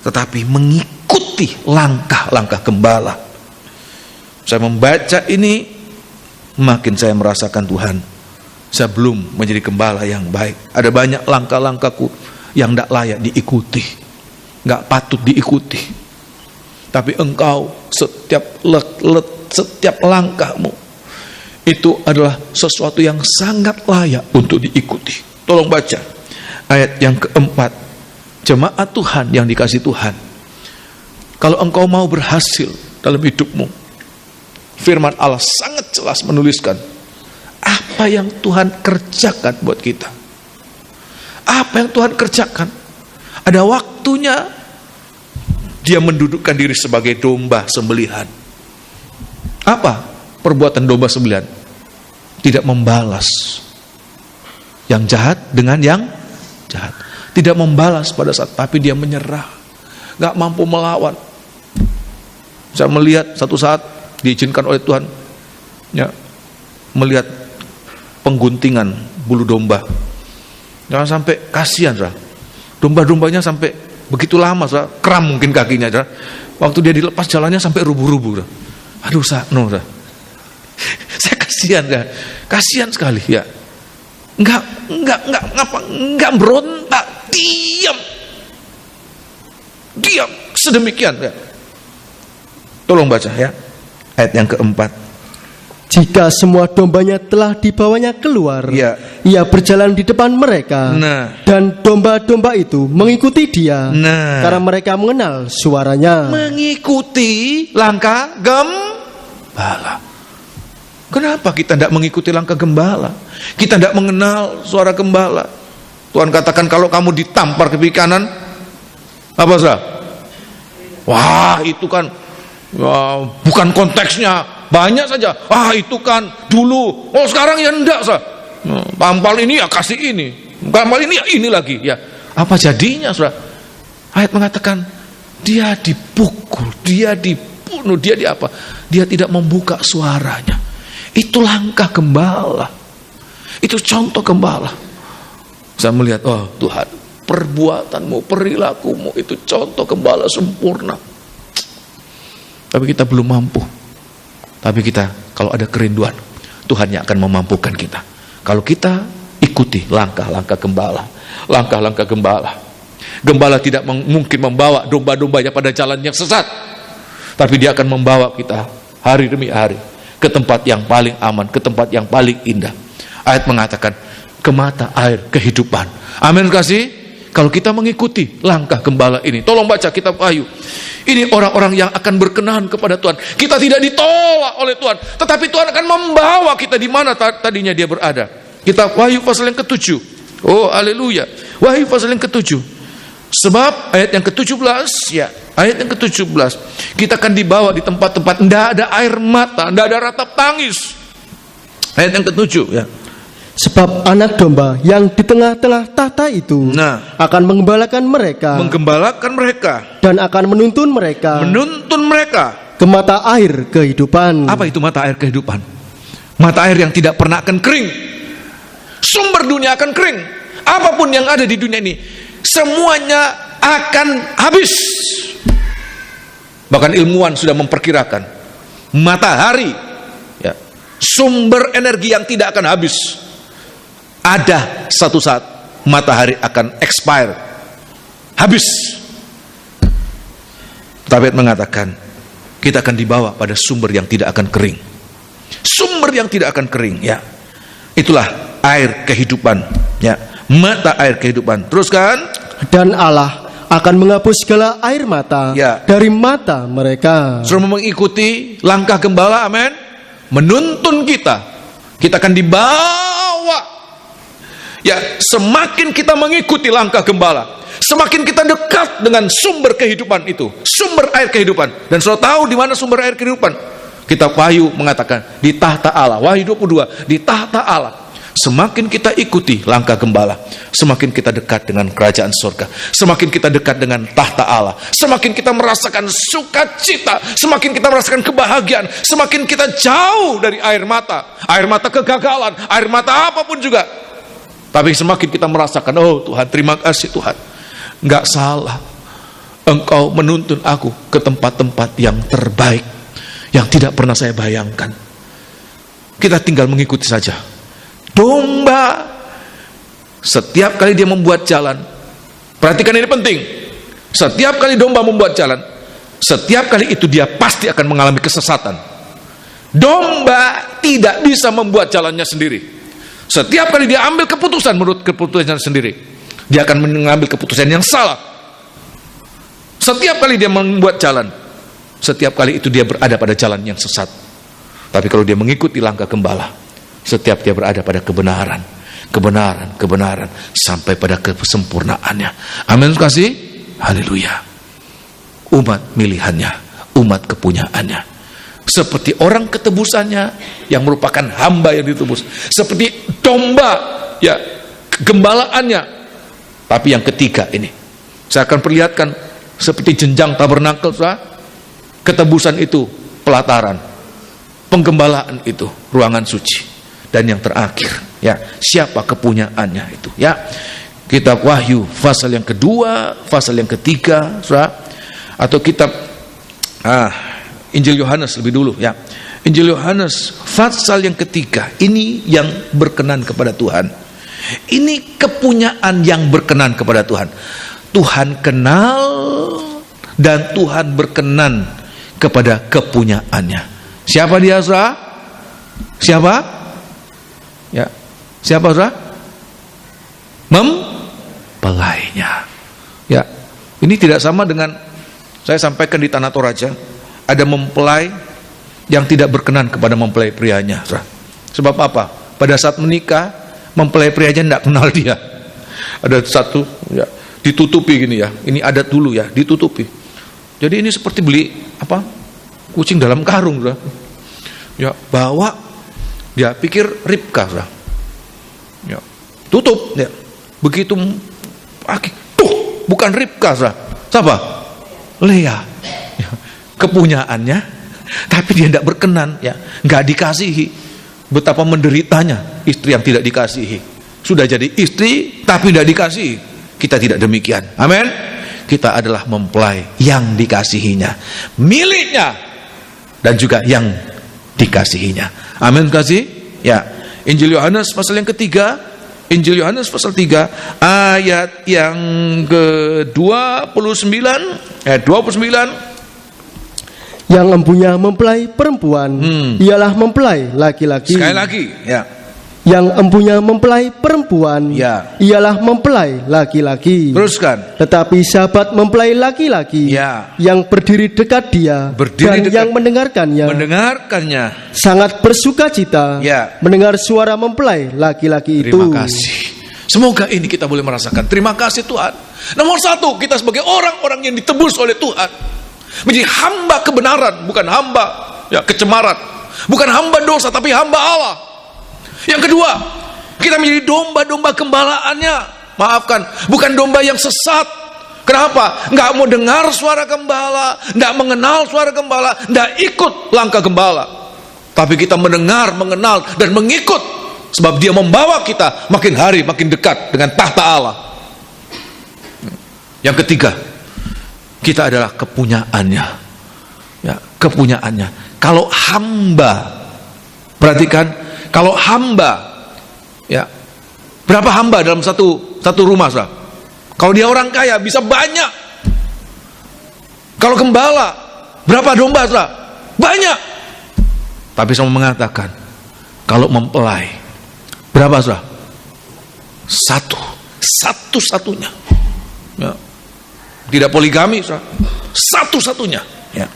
tetapi mengikuti langkah-langkah gembala. Saya membaca ini, makin saya merasakan Tuhan, saya belum menjadi gembala yang baik. Ada banyak langkah-langkahku yang tidak layak diikuti, nggak patut diikuti. Tapi engkau setiap setiap langkahmu itu adalah sesuatu yang sangat layak untuk diikuti. Tolong baca ayat yang keempat. Jemaat Tuhan yang dikasih Tuhan, kalau engkau mau berhasil dalam hidupmu, firman Allah sangat jelas menuliskan apa yang Tuhan kerjakan buat kita. Apa yang Tuhan kerjakan? Ada waktunya Dia mendudukkan diri sebagai domba sembelihan. Apa perbuatan domba sembelihan? Tidak membalas yang jahat dengan yang jahat. Tidak membalas pada saat, tapi dia menyerah, gak mampu melawan. Saya melihat satu saat diizinkan oleh Tuhan, ya, melihat pengguntingan bulu domba. Jangan sampai kasihan, domba-dombanya sampai begitu lama, kram mungkin kakinya, waktu dia dilepas jalannya sampai rubuh-rubuh. Aduh, saya kasihan, kasihan sekali, ya. Enggak berontak, diam sedemikian, ya. Tolong baca, ya, ayat yang keempat. Jika semua dombanya telah dibawanya keluar, ya, ia berjalan di depan mereka, dan domba-domba itu mengikuti dia, karena mereka mengenal suaranya. Mengikuti langkah gembala. Kenapa kita tidak mengikuti langkah gembala? Kita tidak mengenal suara gembala. Tuhan katakan kalau kamu ditampar ke kiri kanan, apa saudara? Wah, itu kan bukan konteksnya, banyak saja. Itu kan dulu. Oh, sekarang ya enggak, saudara. Tampal ini ya kasih ini, tampal ini ya ini lagi, ya. Apa jadinya, saudara? Ayat mengatakan dia dipukul, dia dibunuh, dia diapa? Dia tidak membuka suaranya. Itu langkah gembala. Itu contoh gembala. Saya melihat, oh Tuhan, perbuatanmu, perilakumu itu contoh gembala sempurna. Tapi kita belum mampu. Tapi kita, kalau ada kerinduan, Tuhan yang akan memampukan kita. Kalau kita ikuti langkah-langkah gembala. Langkah-langkah gembala. Gembala tidak mungkin membawa domba-dombanya pada jalan yang sesat. Tapi dia akan membawa kita hari demi hari ke tempat yang paling aman, ke tempat yang paling indah. Ayat mengatakan, ke mata air kehidupan. Amin, kasih. Kalau kita mengikuti langkah gembala ini, tolong baca kitab Wahyu. Ini orang-orang yang akan berkenan kepada Tuhan. Kita tidak ditolak oleh Tuhan, tetapi Tuhan akan membawa kita di mana tadinya dia berada. Kitab Wahyu pasal yang ke-7. Oh, haleluya. Wahyu pasal yang ke-7. Sebab ayat yang ke-17, ya, ayat yang ke-17, kita akan dibawa di tempat-tempat tidak ada air mata, tidak ada ratap tangis. Ayat yang ke-7, ya. Sebab anak domba yang di tengah-tengah tahta itu akan menggembalakan mereka, dan akan menuntun mereka ke mata air kehidupan. Apa itu mata air kehidupan? Mata air yang tidak pernah akan kering. Sumber dunia akan kering. Apapun yang ada di dunia ini, semuanya akan habis. Bahkan ilmuwan sudah memperkirakan matahari, ya, sumber energi yang tidak akan habis. Ada satu saat matahari akan expire, habis. Tapi mengatakan kita akan dibawa pada sumber yang tidak akan kering. Sumber yang tidak akan kering, ya. Itulah air kehidupan, ya. Mata air kehidupan. Teruskan. Dan Allah akan menghapus segala air mata, ya, dari mata mereka. Suruh mengikuti langkah gembala, amin. Menuntun kita. Kita akan dibawa. Ya, semakin kita mengikuti langkah gembala, semakin kita dekat dengan sumber kehidupan itu, sumber air kehidupan. Dan saudara tahu di mana sumber air kehidupan? Kitab Wahyu mengatakan di tahta Allah. Wahyu 22, di tahta Allah. semakin kita ikuti langkah gembala, semakin kita dekat dengan kerajaan surga, semakin kita dekat dengan tahta Allah, semakin kita merasakan sukacita, semakin kita merasakan kebahagiaan, semakin kita jauh dari air mata kegagalan, air mata apapun juga. Tapi semakin kita merasakan, oh Tuhan, terima kasih Tuhan, nggak salah, Engkau menuntun aku ke tempat-tempat yang terbaik, yang tidak pernah saya bayangkan. Kita tinggal mengikuti saja. Domba, setiap kali dia membuat jalan, perhatikan ini penting, setiap kali domba membuat jalan, setiap kali itu dia pasti akan mengalami kesesatan. Domba tidak bisa membuat jalannya sendiri. Setiap kali dia ambil keputusan menurut keputusannya sendiri, dia akan mengambil keputusan yang salah. Setiap kali dia membuat jalan, setiap kali itu dia berada pada jalan yang sesat. Tapi kalau dia mengikuti langkah gembala, setiap dia berada pada kebenaran, sampai pada kesempurnaannya. Amin, kasih. Haleluya. Umat milihannya, umat kepunyaannya, seperti orang ketebusannya yang merupakan hamba yang ditebus, seperti domba ya gembalaannya. Tapi yang ketiga ini saya akan perlihatkan seperti jenjang tabernakel, ketebusan itu pelataran, penggembalaan itu ruangan suci, dan yang terakhir ya siapa kepunyaannya itu ya. Kitab Wahyu pasal yang kedua, pasal yang ketiga, atau kitab Injil Yohanes lebih dulu ya. Injil Yohanes pasal yang ketiga, ini yang berkenan kepada Tuhan. Ini kepunyaan yang berkenan kepada Tuhan. Tuhan kenal dan Tuhan berkenan kepada kepunyaannya. Siapa dia, saudara? Siapa? Ya. Siapa, saudara? Mempelainya. Ya. Ini tidak sama dengan saya sampaikan di Tanah Toraja, ada mempelai yang tidak berkenan kepada mempelai prianya, saudara. Sebab apa? Pada saat menikah, mempelai prianya tidak kenal dia. Ada satu ya, ditutupi gini ya. Ini adat dulu ya, ditutupi. Jadi ini seperti beli apa? Kucing dalam karung, saudara. Ya, bawa dia pikir Ribka, saudara. Ya, tutup ya. Begitu tuh, bukan Ribka, saudara. Siapa? Lea. Ya, kepunyaannya, tapi dia tidak berkenan ya, nggak dikasihi. Betapa menderitanya istri yang tidak dikasihi. Sudah jadi istri tapi tidak dikasihi. Kita tidak demikian. Amin. Kita adalah mempelai yang dikasihinya, miliknya, dan juga yang dikasihinya. Amin, kasih. Ya. Injil Yohanes pasal yang ketiga, Injil Yohanes pasal 3 ayat yang ke-29, ayat 29. Yang empunya mempelai perempuan ialah mempelai laki-laki. Sekali lagi, ya. Yang empunya mempelai perempuan ya, ialah mempelai laki-laki. Teruskan. Tetapi sahabat mempelai laki-laki ya, yang berdiri dekat dia dan dekat, yang mendengarkannya sangat bersukacita ya, mendengar suara mempelai laki-laki itu. Terima kasih. Semoga ini kita boleh merasakan. Terima kasih Tuhan. Nomor satu, kita sebagai orang-orang yang ditebus oleh Tuhan menjadi hamba kebenaran, bukan hamba ya kecemaran, bukan hamba dosa tapi hamba Allah. Yang kedua, kita menjadi domba-domba gembalaannya. Maafkan, bukan domba yang sesat. Kenapa? Nggak mau dengar suara gembala, nggak mengenal suara gembala, nggak ikut langkah gembala. Tapi kita mendengar, mengenal, dan mengikut. Sebab dia membawa kita makin hari makin dekat dengan tahta Allah. Yang ketiga, kita adalah kepunyaannya. Ya, kepunyaannya. Kalau hamba, perhatikan, kalau hamba, ya, berapa hamba dalam satu rumah, saudara? Kalau dia orang kaya bisa banyak. Kalau gembala, berapa domba, saudara? Banyak. Tapi saya mau mengatakan, kalau mempelai, berapa, saudara? Satu-satunya. Ya. Tidak poligami, saudara. Satu-satunya. Ya.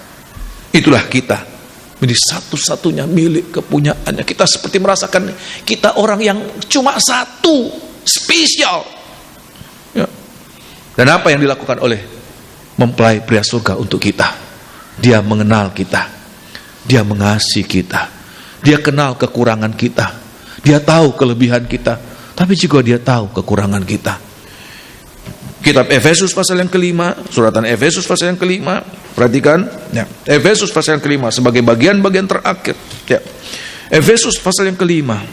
Itulah kita. Menjadi satu-satunya milik kepunyaannya. Kita seperti merasakan kita orang yang cuma satu, spesial. Ya. Dan apa yang dilakukan oleh mempelai pria surga untuk kita? Dia mengenal kita, dia mengasihi kita, dia kenal kekurangan kita, Dia tahu kelebihan kita, tapi juga dia tahu kekurangan kita. Kitab Efesus pasal yang kelima, suratan Efesus pasal yang kelima, perhatikan, ya. Efesus pasal yang kelima sebagai bagian-bagian terakhir, ya. Efesus pasal yang kelima,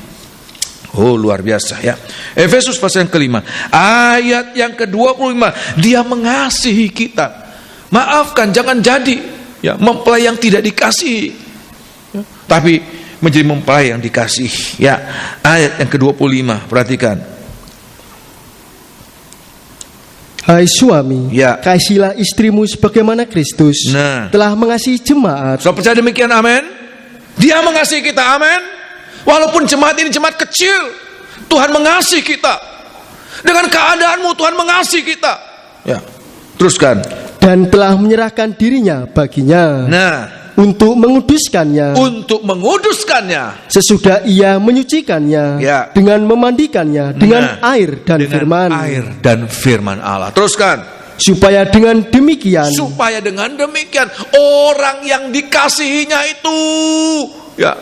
oh luar biasa, ya. Efesus pasal yang kelima, ayat yang ke-25, dia mengasihi kita. Maafkan, jangan jadi ya mempelai yang tidak dikasihi, ya, tapi menjadi mempelai yang dikasihi, ya. Ayat yang ke-25, perhatikan. Hai suami, ya, kasihilah istrimu sebagaimana Kristus telah mengasihi jemaat. So percaya demikian, amin. Dia mengasihi kita, amin. Walaupun jemaat ini jemaat kecil, Tuhan mengasihi kita. Dengan keadaanmu Tuhan mengasihi kita. Ya, teruskan. Dan telah menyerahkan dirinya baginya. Untuk menguduskannya. Untuk menguduskannya. Sesudah ia menyucikannya. Ya. Dengan memandikannya dengan air dan firman. Air dan firman Allah. Teruskan. Supaya dengan demikian. Supaya dengan demikian orang yang dikasihinya itu, ya,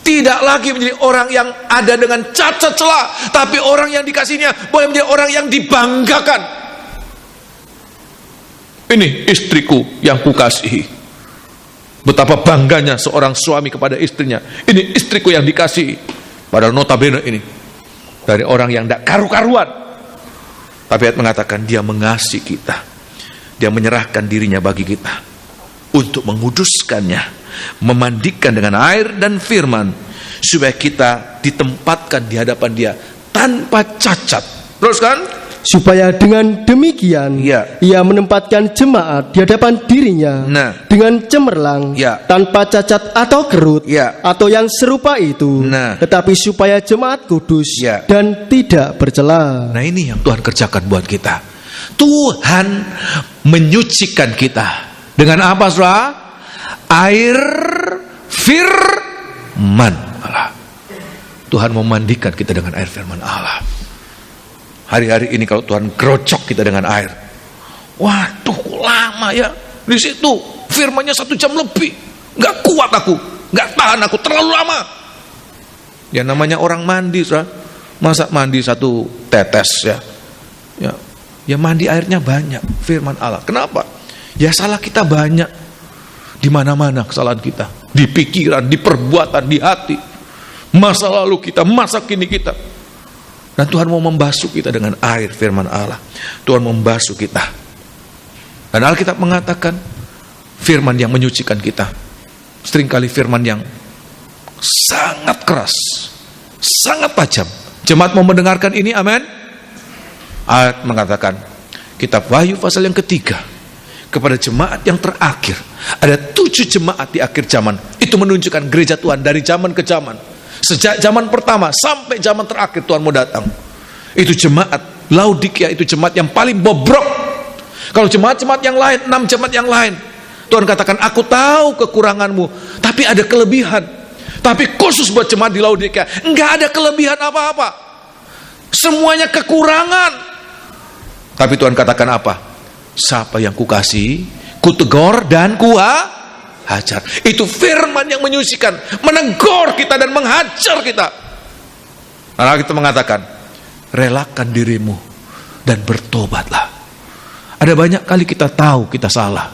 tidak lagi menjadi orang yang ada dengan cacat celah, tapi orang yang dikasihinya boleh menjadi orang yang dibanggakan. Ini istriku yang kukasihi. Betapa bangganya seorang suami kepada istrinya. Ini istriku yang dikasihi. Padahal notabene ini dari orang yang tidak karu-karuan. Tapi ayat mengatakan dia mengasihi kita. Dia menyerahkan dirinya bagi kita untuk menguduskannya, memandikan dengan air dan firman, supaya kita ditempatkan di hadapan dia tanpa cacat. Terus kan? Supaya dengan demikian ia menempatkan jemaat di hadapan dirinya dengan cemerlang, tanpa cacat atau kerut, atau yang serupa itu, tetapi supaya jemaat kudus dan tidak bercela. Nah, ini yang Tuhan kerjakan buat kita. Tuhan menyucikan kita dengan apa, saudara? Air firman Allah. Tuhan memandikan kita dengan air firman Allah. Hari-hari ini kalau Tuhan gerocok kita dengan air, waduh, lama ya di situ, firmannya 1 jam lebih, nggak kuat aku, nggak tahan aku, terlalu lama. Ya namanya orang mandi, saudara. Masa mandi 1 tetes ya mandi airnya banyak, firman Allah. Kenapa? Ya salah kita banyak, di mana-mana kesalahan kita, di pikiran, di perbuatan, di hati, masa lalu kita, masa kini kita. Dan Tuhan mau membasuh kita dengan air firman Allah. Tuhan membasuh kita. Dan Alkitab mengatakan firman yang menyucikan kita. Seringkali firman yang sangat keras, sangat tajam. Jemaat mau mendengarkan ini, amin. Ayat mengatakan, kitab Wahyu pasal yang ketiga, kepada jemaat yang terakhir. Ada 7 jemaat di akhir zaman. Itu menunjukkan gereja Tuhan dari zaman ke zaman. Sejak zaman pertama sampai zaman terakhir Tuhan mau datang. Itu jemaat Laodikia, itu jemaat yang paling bobrok. Kalau jemaat-jemaat yang lain, 6 jemaat yang lain, Tuhan katakan, aku tahu kekuranganmu, tapi ada kelebihan. Tapi khusus buat jemaat di Laodikia, enggak ada kelebihan apa-apa. Semuanya kekurangan. Tapi Tuhan katakan apa? Siapa yang kukasihi, kutegur dan hajar. Itu firman yang menyucikan, menegur kita dan menghajar kita. Lalu kita mengatakan, relakan dirimu dan bertobatlah. Ada banyak kali kita tahu kita salah,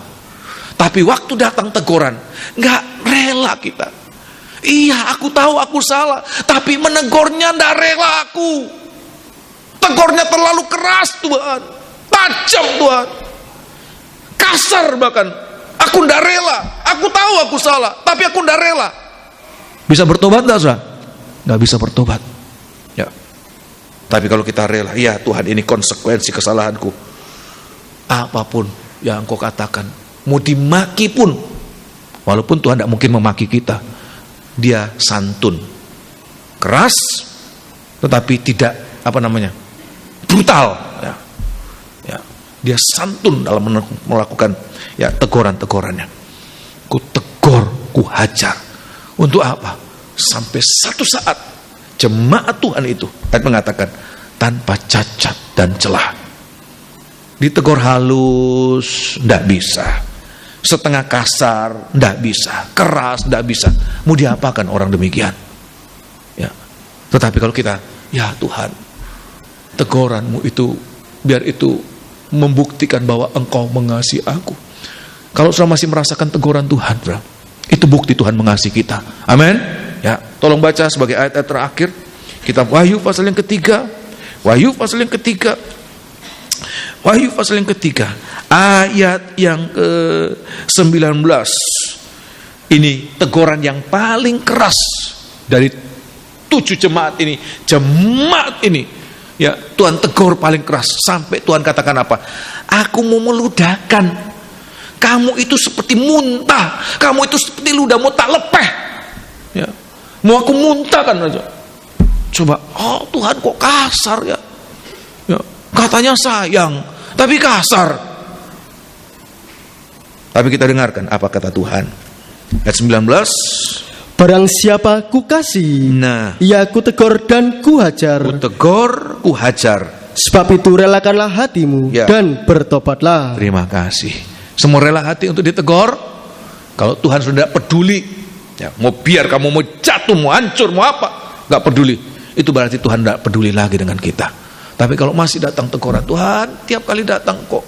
tapi waktu datang teguran, nggak rela kita. Iya, aku tahu aku salah, tapi menegurnya nggak rela aku. Tegurnya terlalu keras, Tuhan, tajam, Tuhan, kasar bahkan. Aku ndak rela, aku tahu aku salah, tapi aku ndak rela. Bisa bertobat nggak, saudara? Nggak bisa bertobat. Ya. Tapi kalau kita rela, ya Tuhan, ini konsekuensi kesalahanku. Apapun yang Engkau katakan, mau dimaki pun, walaupun Tuhan tidak mungkin memaki kita, Dia santun, keras, tetapi tidak brutal. Ya. Ya. Dia santun dalam melakukan teguran-tegurannya. Ku tegur, ku hajar. Untuk apa? Sampai satu saat jemaat Tuhan itu, ayat mengatakan, tanpa cacat dan celah. Ditegur halus, ndak bisa. Setengah kasar, ndak bisa. Keras, ndak bisa. Mau diapakan orang demikian? Ya. Tetapi kalau kita, ya Tuhan, teguranmu itu, biar itu membuktikan bahwa Engkau mengasihi aku. Kalau sudah masih merasakan teguran Tuhan, bro, itu bukti Tuhan mengasihi kita. Amin. Ya, tolong baca sebagai ayat-ayat terakhir. Kitab Wahyu pasal yang ketiga. Wahyu pasal yang ketiga. Wahyu pasal yang ketiga. Ayat yang ke-19. Ini teguran yang paling keras dari 7 jemaat ini. Jemaat ini, ya, Tuhan tegur paling keras. Sampai Tuhan katakan apa? Aku mau meludahkan. Kamu itu seperti muntah. Kamu itu seperti ludah mau tak lepeh. Ya. Mau aku muntahkan aja. Coba, oh Tuhan kok kasar ya. Ya. Katanya sayang, tapi kasar. Tapi kita dengarkan apa kata Tuhan. Ayat 19. Barang siapa ku kasih, ia ku tegur dan ku hajar. Ku tegur, ku hajar. Sebab itu relakanlah hatimu, ya, dan bertobatlah. Terima kasih. Semua rela hati untuk ditegur. Kalau Tuhan sudah peduli, ya, mau biar kamu mau jatuh, mau hancur, mau apa, gak peduli. Itu berarti Tuhan gak peduli lagi dengan kita. Tapi kalau masih datang teguran, Tuhan tiap kali datang kok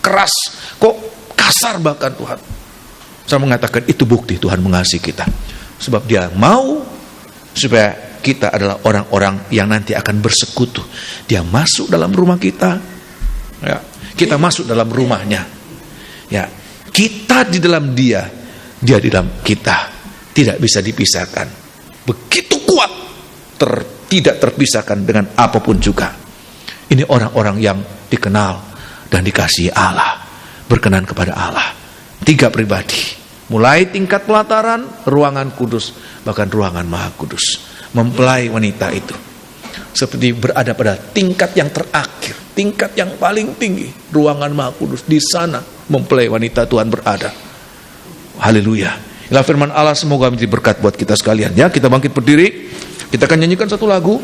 keras, kok kasar bahkan Tuhan. Saya mengatakan itu bukti Tuhan mengasihi kita. Sebab Dia mau supaya kita adalah orang-orang yang nanti akan bersekutu. Dia masuk dalam rumah kita, ya, kita masuk dalam rumahnya, ya, kita di dalam Dia, Dia di dalam kita, tidak bisa dipisahkan. Begitu kuat, tidak terpisahkan dengan apapun juga. Ini orang-orang yang dikenal dan dikasihi Allah, berkenan kepada Allah. 3 pribadi. Mulai tingkat pelataran, ruangan kudus, bahkan ruangan maha kudus. Mempelai wanita itu seperti berada pada tingkat yang terakhir, tingkat yang paling tinggi, ruangan maha kudus. Di sana mempelai wanita Tuhan berada. Haleluya. Inilah firman Allah, semoga menjadi berkat buat kita sekalian. Ya, kita bangkit berdiri. Kita akan nyanyikan satu lagu.